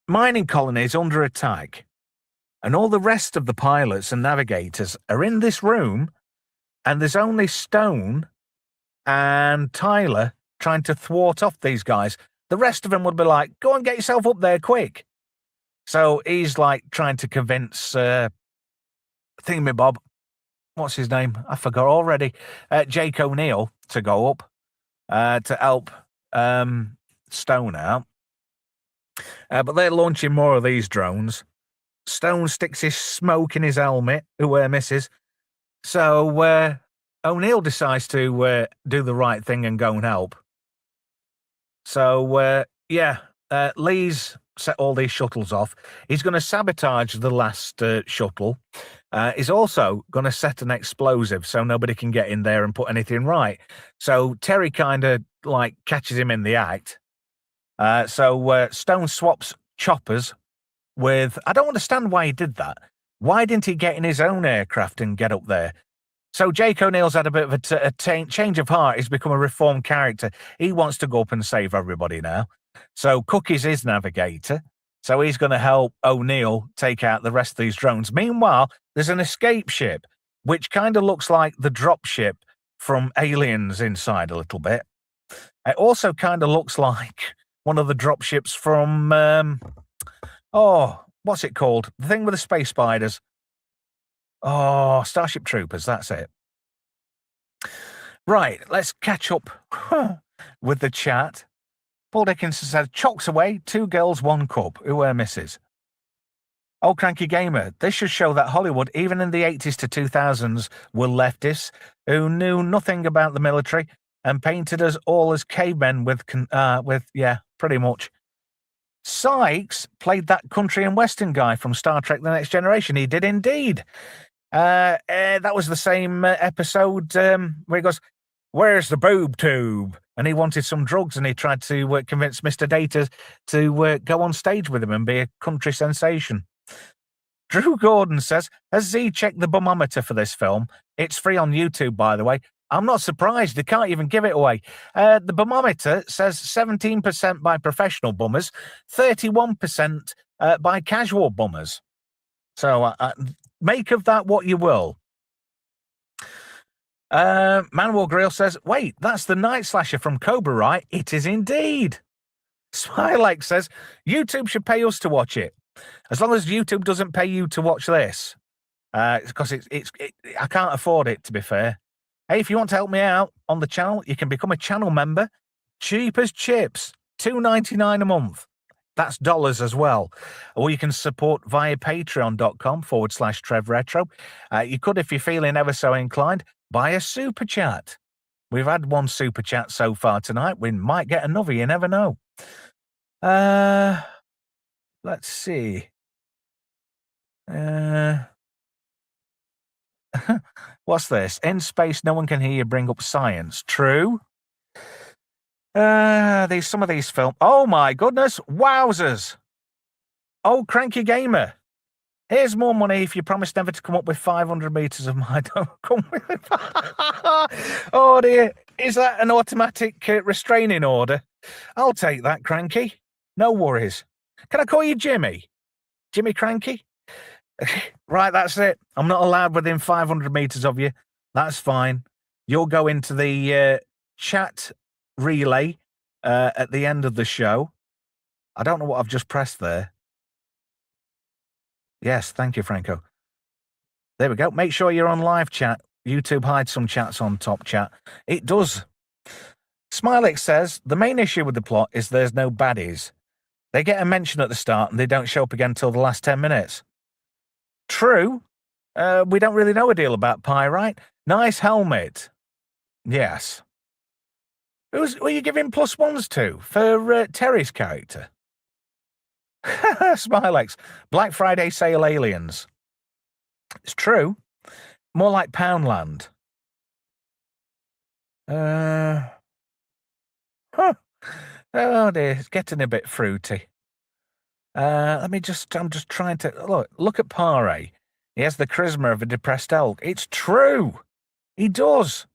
mining colony is under attack. And all the rest of the pilots and navigators are in this room. And there's only Stone and Tyler trying to thwart off these guys. The rest of them would be like, go and get yourself up there quick. So he's like trying to convince Thingamabob, what's his name? I forgot already. Jake O'Neill to go up to help Stone out. But they're launching more of these drones. Stone sticks his smoke in his helmet, who misses. So O'Neill decides to do the right thing and go and help. So, Lee's set all these shuttles off. He's going to sabotage the last shuttle. He's also going to set an explosive so nobody can get in there and put anything right. So Terry kind of like catches him in the act. So Stone swaps choppers with... I don't understand why he did that. Why didn't he get in his own aircraft and get up there? So Jake O'Neill's had a bit of a change of heart. He's become a reformed character. He wants to go up and save everybody now. So Cookie's his navigator. So he's going to help O'Neill take out the rest of these drones. Meanwhile, there's an escape ship, which kind of looks like the drop ship from Aliens inside a little bit. It also kind of looks like one of the drop ships from, what's it called? The thing with the space spiders. Oh, Starship Troopers, that's it. Right, let's catch up with the chat. Paul Dickinson said, chocks away, 2 girls, 1 cup. Who misses? Oh, Cranky Gamer, this should show that Hollywood, even in the 80s to 2000s, were leftists who knew nothing about the military and painted us all as cavemen with pretty much. Sykes played that country and western guy from Star Trek The Next Generation. He did indeed. That was the same episode where he goes, where's the boob tube? And he wanted some drugs, and he tried to convince Mr. Data to go on stage with him and be a country sensation. Drew Gordon says, has Z checked the bumometer for this film? It's free on YouTube, by the way. I'm not surprised. They can't even give it away. The bumometer says 17% by professional bummers, 31% by casual bummers. So make of that what you will. Manwar Grill says, wait, that's the Night Slasher from Cobra, right? It is indeed. Smilek says, YouTube should pay us to watch it. As long as YouTube doesn't pay you to watch this. Because I can't afford it, to be fair. Hey, if you want to help me out on the channel, you can become a channel member. Cheap as chips. $2.99 a month. That's dollars as well. Or you can support via patreon.com/TrevRetro. You could, if you're feeling ever so inclined, buy a super chat. We've had 1 super chat so far tonight. We might get another. You never know. Let's see. What's this? In space, no one can hear you bring up science. True. Some of these films. Oh my goodness, wowzers! Oh, Cranky Gamer. Here's more money if you promise never to come up with 500 meters of my don't come with it. Oh dear, is that an automatic restraining order? I'll take that, Cranky. No worries. Can I call you Jimmy? Jimmy Cranky? Right, that's it. I'm not allowed within 500 meters of you. That's fine. You'll go into the chat relay at the end of the show. I don't know what I've just pressed there. Yes, thank you, Franco. There we go. Make sure you're on live chat. YouTube hides some chats on top chat. It does. Smilix says, the main issue with the plot is there's no baddies. They get a mention at the start and they don't show up again until the last 10 minutes. True. We don't really know a deal about Pyrite. Nice helmet. Yes. Who are you giving +1s to for Terry's character? Smilex. Black Friday sale aliens. It's true. More like Poundland. Huh. Oh dear, it's getting a bit fruity. I'm just trying to look at Pare. He has the charisma of a depressed elk. It's true. He does.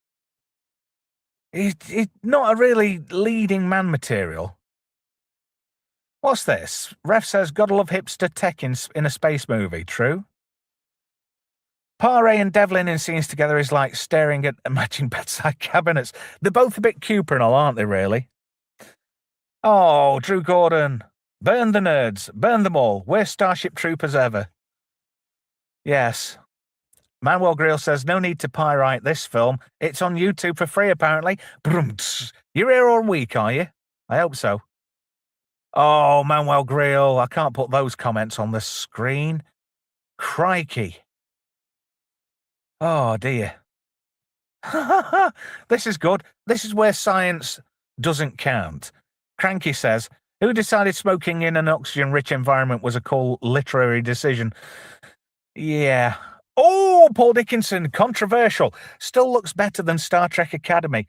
He's not a really leading man material. What's this? Ref says, gotta love hipster tech in a space movie. True. Pare and Devlin in scenes together is like staring at matching bedside cabinets. They're both a bit cuprinal, aren't they, really? Oh, Drew Gordon. Burn the nerds. Burn them all. We're Starship Troopers ever. Yes. Manuel Grill says, no need to pyrite this film. It's on YouTube for free, apparently. You're here all week, are you? I hope so. Oh, Manuel Grill, I can't put those comments on the screen. Crikey. Oh, dear. This is good. This is where science doesn't count. Cranky says, who decided smoking in an oxygen-rich environment was a cool literary decision? Yeah. Oh, Paul Dickinson, controversial. Still looks better than Star Trek Academy.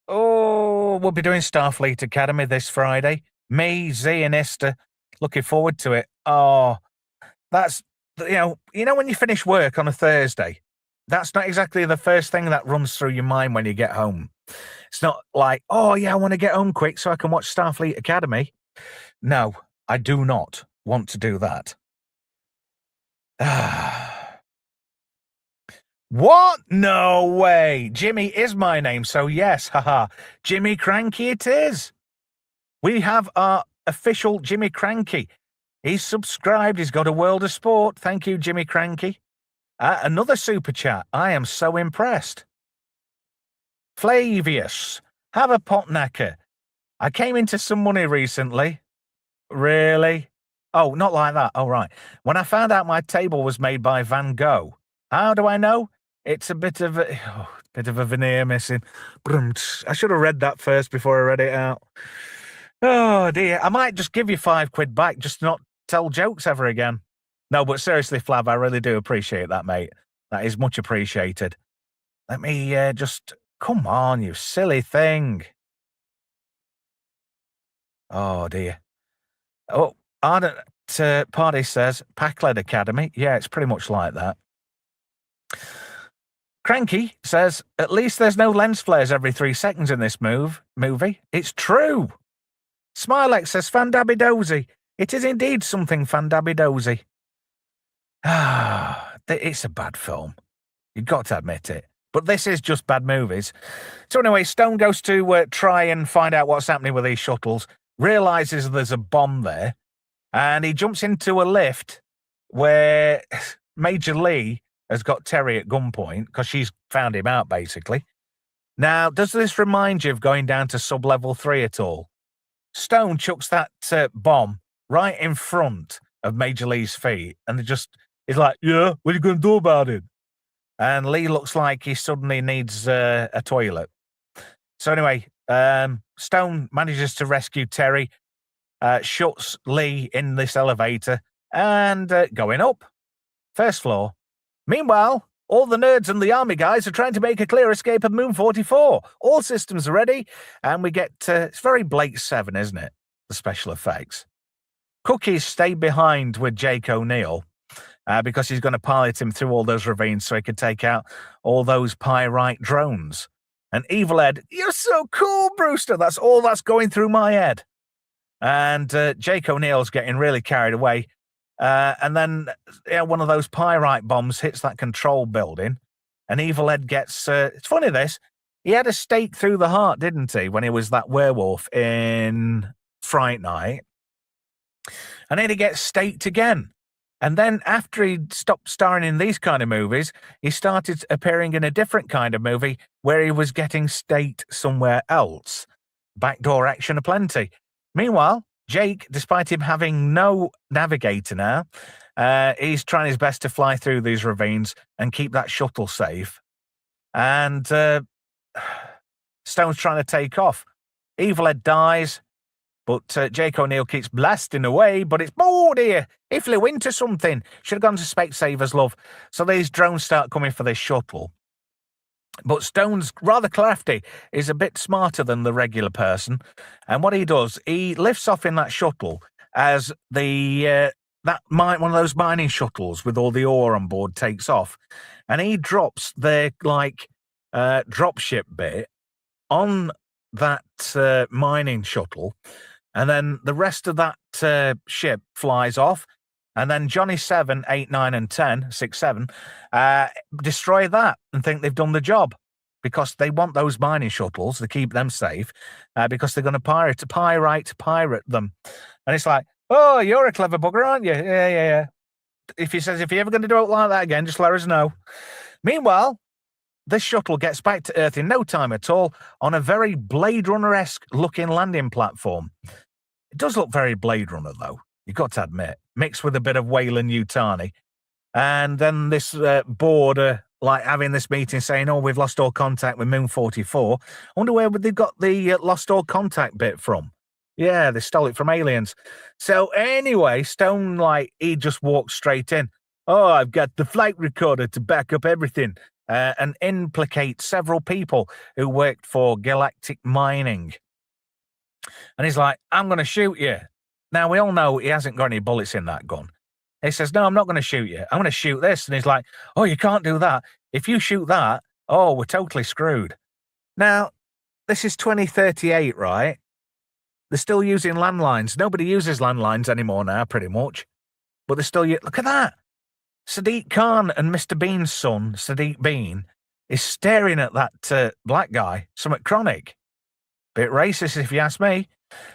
Oh, we'll be doing Starfleet Academy this Friday. Me, Z, and Esther. Looking forward to it. Oh, that's, you know when you finish work on a Thursday, that's not exactly the first thing that runs through your mind when you get home. It's not like, oh, yeah, I want to get home quick so I can watch Starfleet Academy. No, I do not want to do that. What? No way. Jimmy is my name, so yes, haha. Jimmy Cranky it is. We have our official Jimmy Cranky. He's subscribed. He's got a world of sport. Thank you, Jimmy Cranky. Another super chat. I am so impressed. Flavius, have a potnacker. I came into some money recently. Really? Oh, not like that. Oh, right. When I found out my table was made by Van Gogh. How do I know? It's a bit of a veneer missing. I should have read that first before I read it out. Oh, dear. I might just give you £5 back just to not tell jokes ever again. No, but seriously, Flav, I really do appreciate that, mate. That is much appreciated. Let me just... Come on, you silly thing. Oh, dear. Oh, Ardent Party says, Packled Academy. Yeah, it's pretty much like that. Cranky says, at least there's no lens flares every 3 seconds in this movie. It's true. Smilex says, Fandabby-dozy. It is indeed something Fandabby-dozy. It's a bad film. You've got to admit it. But this is just bad movies. So anyway, Stone goes to try and find out what's happening with these shuttles, realizes there's a bomb there, and he jumps into a lift where Major Lee has got Terry at gunpoint because she's found him out, basically. Now, does this remind you of going down to sub-level 3 at all? Stone chucks that bomb right in front of Major Lee's feet, and he's like, yeah, what are you going to do about it? And Lee looks like he suddenly needs a toilet. So anyway, Stone manages to rescue Terry, shuts Lee in this elevator, and going up. First floor. Meanwhile, All the nerds and the army guys are trying to make a clear escape of Moon 44. All systems are ready. And we get, it's very Blake 7, isn't it? The special effects. Cookies stayed behind with Jake O'Neill because he's going to pilot him through all those ravines so he can take out all those pyrite drones. And Evil Ed, you're so cool, Brewster. That's all that's going through my head. And Jake O'Neill's getting really carried away. And then one of those pyrite bombs hits that control building. And Evil Ed gets... it's funny, this. He had a stake through the heart, didn't he, when he was that werewolf in Fright Night. And then he gets staked again. And then after he stopped starring in these kind of movies, he started appearing in a different kind of movie where he was getting staked somewhere else. Backdoor action aplenty. Meanwhile, Jake, despite him having no navigator now, he's trying his best to fly through these ravines and keep that shuttle safe. And Stone's trying to take off. Evil Ed dies. But Jake O'Neill keeps blasting away, but it's, oh dear, he flew into something. Should have gone to Specsavers, love. So these drones start coming for this shuttle. But Stone's rather crafty. He's a bit smarter than the regular person. And what he does, he lifts off in that shuttle as one of those mining shuttles with all the ore on board takes off. And he drops the, dropship bit on that mining shuttle. And then the rest of that ship flies off. And then Johnny 7, 8, 9, and 10, 6, 7, destroy that and think they've done the job because they want those mining shuttles to keep them safe because they're going to pirate them. And it's like, oh, you're a clever bugger, aren't you? Yeah. If he says, if you're ever going to do it like that again, just let us know. Meanwhile, this shuttle gets back to Earth in no time at all on a very Blade Runner-esque looking landing platform. It does look very Blade Runner, though. You've got to admit, mixed with a bit of Weyland-Yutani. And then this board, having this meeting saying, oh, we've lost all contact with Moon 44. I wonder where they got the lost all contact bit from. Yeah, they stole it from aliens. So anyway, Stone, he just walks straight in. Oh, I've got the flight recorder to back up everything. And implicate several people who worked for Galactic Mining. And he's like, I'm going to shoot you. Now, we all know he hasn't got any bullets in that gun. He says, no, I'm not going to shoot you. I'm going to shoot this. And he's like, oh, you can't do that. If you shoot that, oh, we're totally screwed. Now, this is 2038, right? They're still using landlines. Nobody uses landlines anymore now, pretty much. But they're still... Look at that. Sadiq Khan and Mr. Bean's son, Sadiq Bean, is staring at that black guy, somewhat chronic. Bit racist, if you ask me.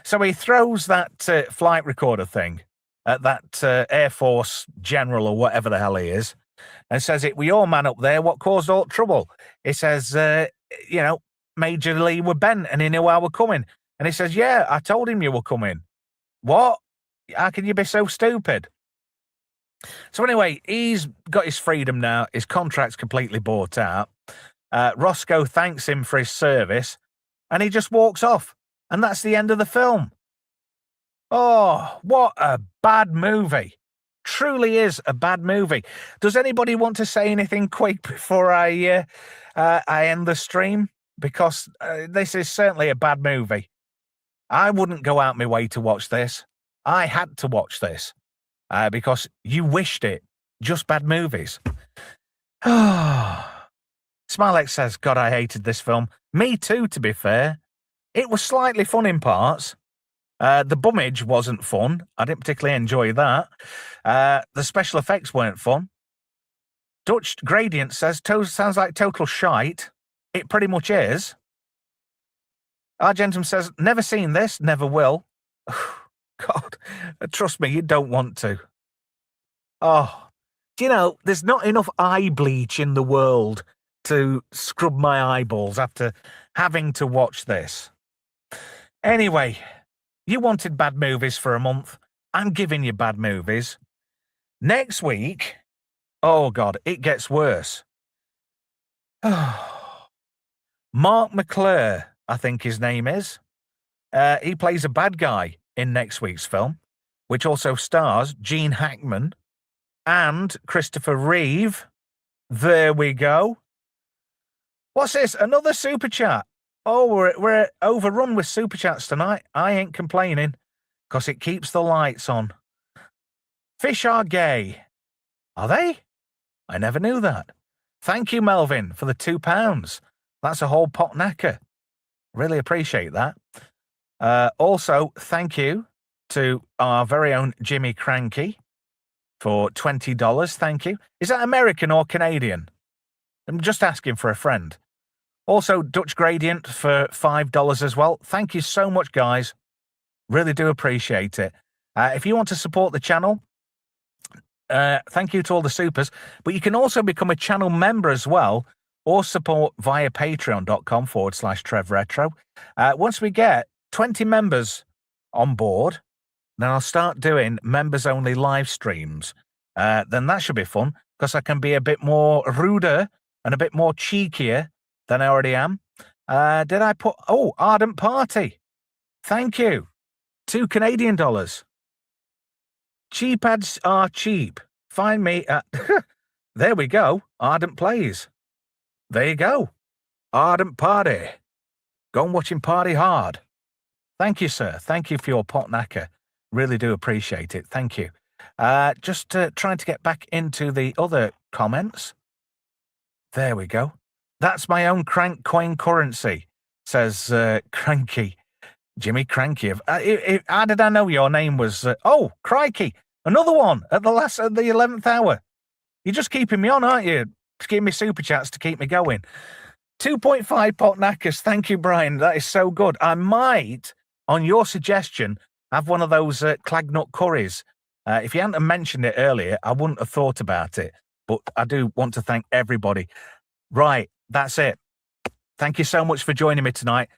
So he throws that flight recorder thing at that Air Force general or whatever the hell he is and says, it were your man up there what caused all trouble. He says, Major Lee were bent and he knew I were coming. And he says, yeah, I told him you were coming. What? How can you be so stupid? So anyway, he's got his freedom now. His contract's completely bought out. Roscoe thanks him for his service, and he just walks off. And that's the end of the film. Oh, what a bad movie. Truly is a bad movie. Does anybody want to say anything quick before I end the stream? Because this is certainly a bad movie. I wouldn't go out my way to watch this. I had to watch this. Because you wished it. Just bad movies. Smilex says, God, I hated this film. Me too, to be fair. It was slightly fun in parts. The bummage wasn't fun. I didn't particularly enjoy that. The special effects weren't fun. Dutch Gradient says, sounds like total shite. It pretty much is. Argentum says, never seen this, never will. God, trust me, you don't want to. Oh, do you know, there's not enough eye bleach in the world to scrub my eyeballs after having to watch this. Anyway, you wanted bad movies for a month. I'm giving you bad movies. Next week, oh God, it gets worse. Mark McClure, I think his name is. He plays a bad guy in next week's film, which also stars Gene Hackman and Christopher Reeve. There we go. What's this? Another super chat. Oh, we're overrun with super chats tonight. I ain't complaining, because it keeps the lights on. Fish are gay. Are they? I never knew that. Thank you, Melvin, for the £2. That's a whole pot knacker. Really appreciate that. Also, thank you to our very own Jimmy Cranky for $20. Thank you. Is that American or Canadian? I'm just asking for a friend. Also, Dutch Gradient for $5 as well. Thank you so much, guys. Really do appreciate it. If you want to support the channel, thank you to all the supers, but you can also become a channel member as well, or support via patreon.com/TrevRetro. Once we get 20 members on board, then I'll start doing members-only live streams. Then that should be fun, because I can be a bit more ruder and a bit more cheekier than I already am. Did I put... Oh, Ardent Party. Thank you. $2 Canadian. Cheap ads are cheap. Find me at... There we go. Ardent Plays. There you go. Ardent Party. Go and watch him party hard. Thank you, sir. Thank you for your pot knacker. Really do appreciate it. Thank you. Just trying to get back into the other comments. There we go. That's my own crank coin currency, says Cranky. Jimmy Cranky. How did I know your name was... oh, crikey. Another one at the 11th hour. You're just keeping me on, aren't you? To give me super chats to keep me going. 2.5 pot knackers. Thank you, Brian. That is so good. I might, on your suggestion, have one of those clagnut curries. If you hadn't mentioned it earlier, I wouldn't have thought about it. But I do want to thank everybody. Right, that's it. Thank you so much for joining me tonight.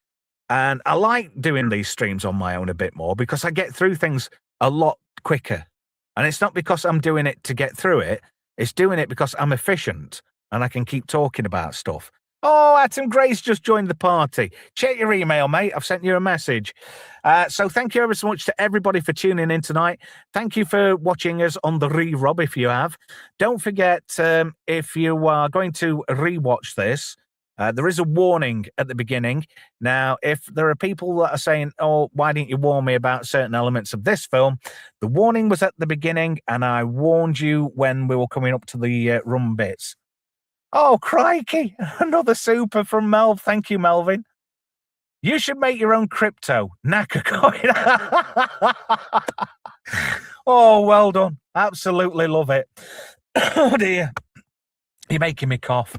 And I like doing these streams on my own a bit more because I get through things a lot quicker. And it's not because I'm doing it to get through it. It's doing it because I'm efficient and I can keep talking about stuff. Oh, Atom Grace just joined the party. Check your email, mate. I've sent you a message. So thank you ever so much to everybody for tuning in tonight. Thank you for watching us on the re-rub if you have. Don't forget, if you are going to re-watch this, there is a warning at the beginning. Now, if there are people that are saying, oh, why didn't you warn me about certain elements of this film? The warning was at the beginning, and I warned you when we were coming up to the rum bits. Oh, crikey. Another super from Melv. Thank you, Melvin. You should make your own crypto. Knacker coin. Oh, well done. Absolutely love it. Oh, dear. You're making me cough.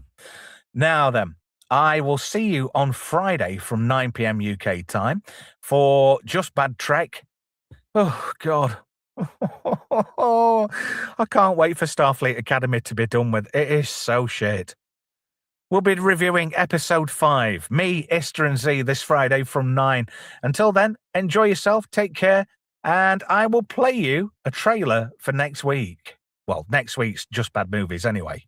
Now then, I will see you on Friday from 9 p.m. UK time for Just Bad Trek. Oh, God. I can't wait for Starfleet Academy to be done with. It is so shit. We'll be reviewing episode 5, me, Ister and Z, this Friday from 9. Until then, enjoy yourself, take care, and I will play you a trailer for next week. Well, next week's Just Bad Movies anyway.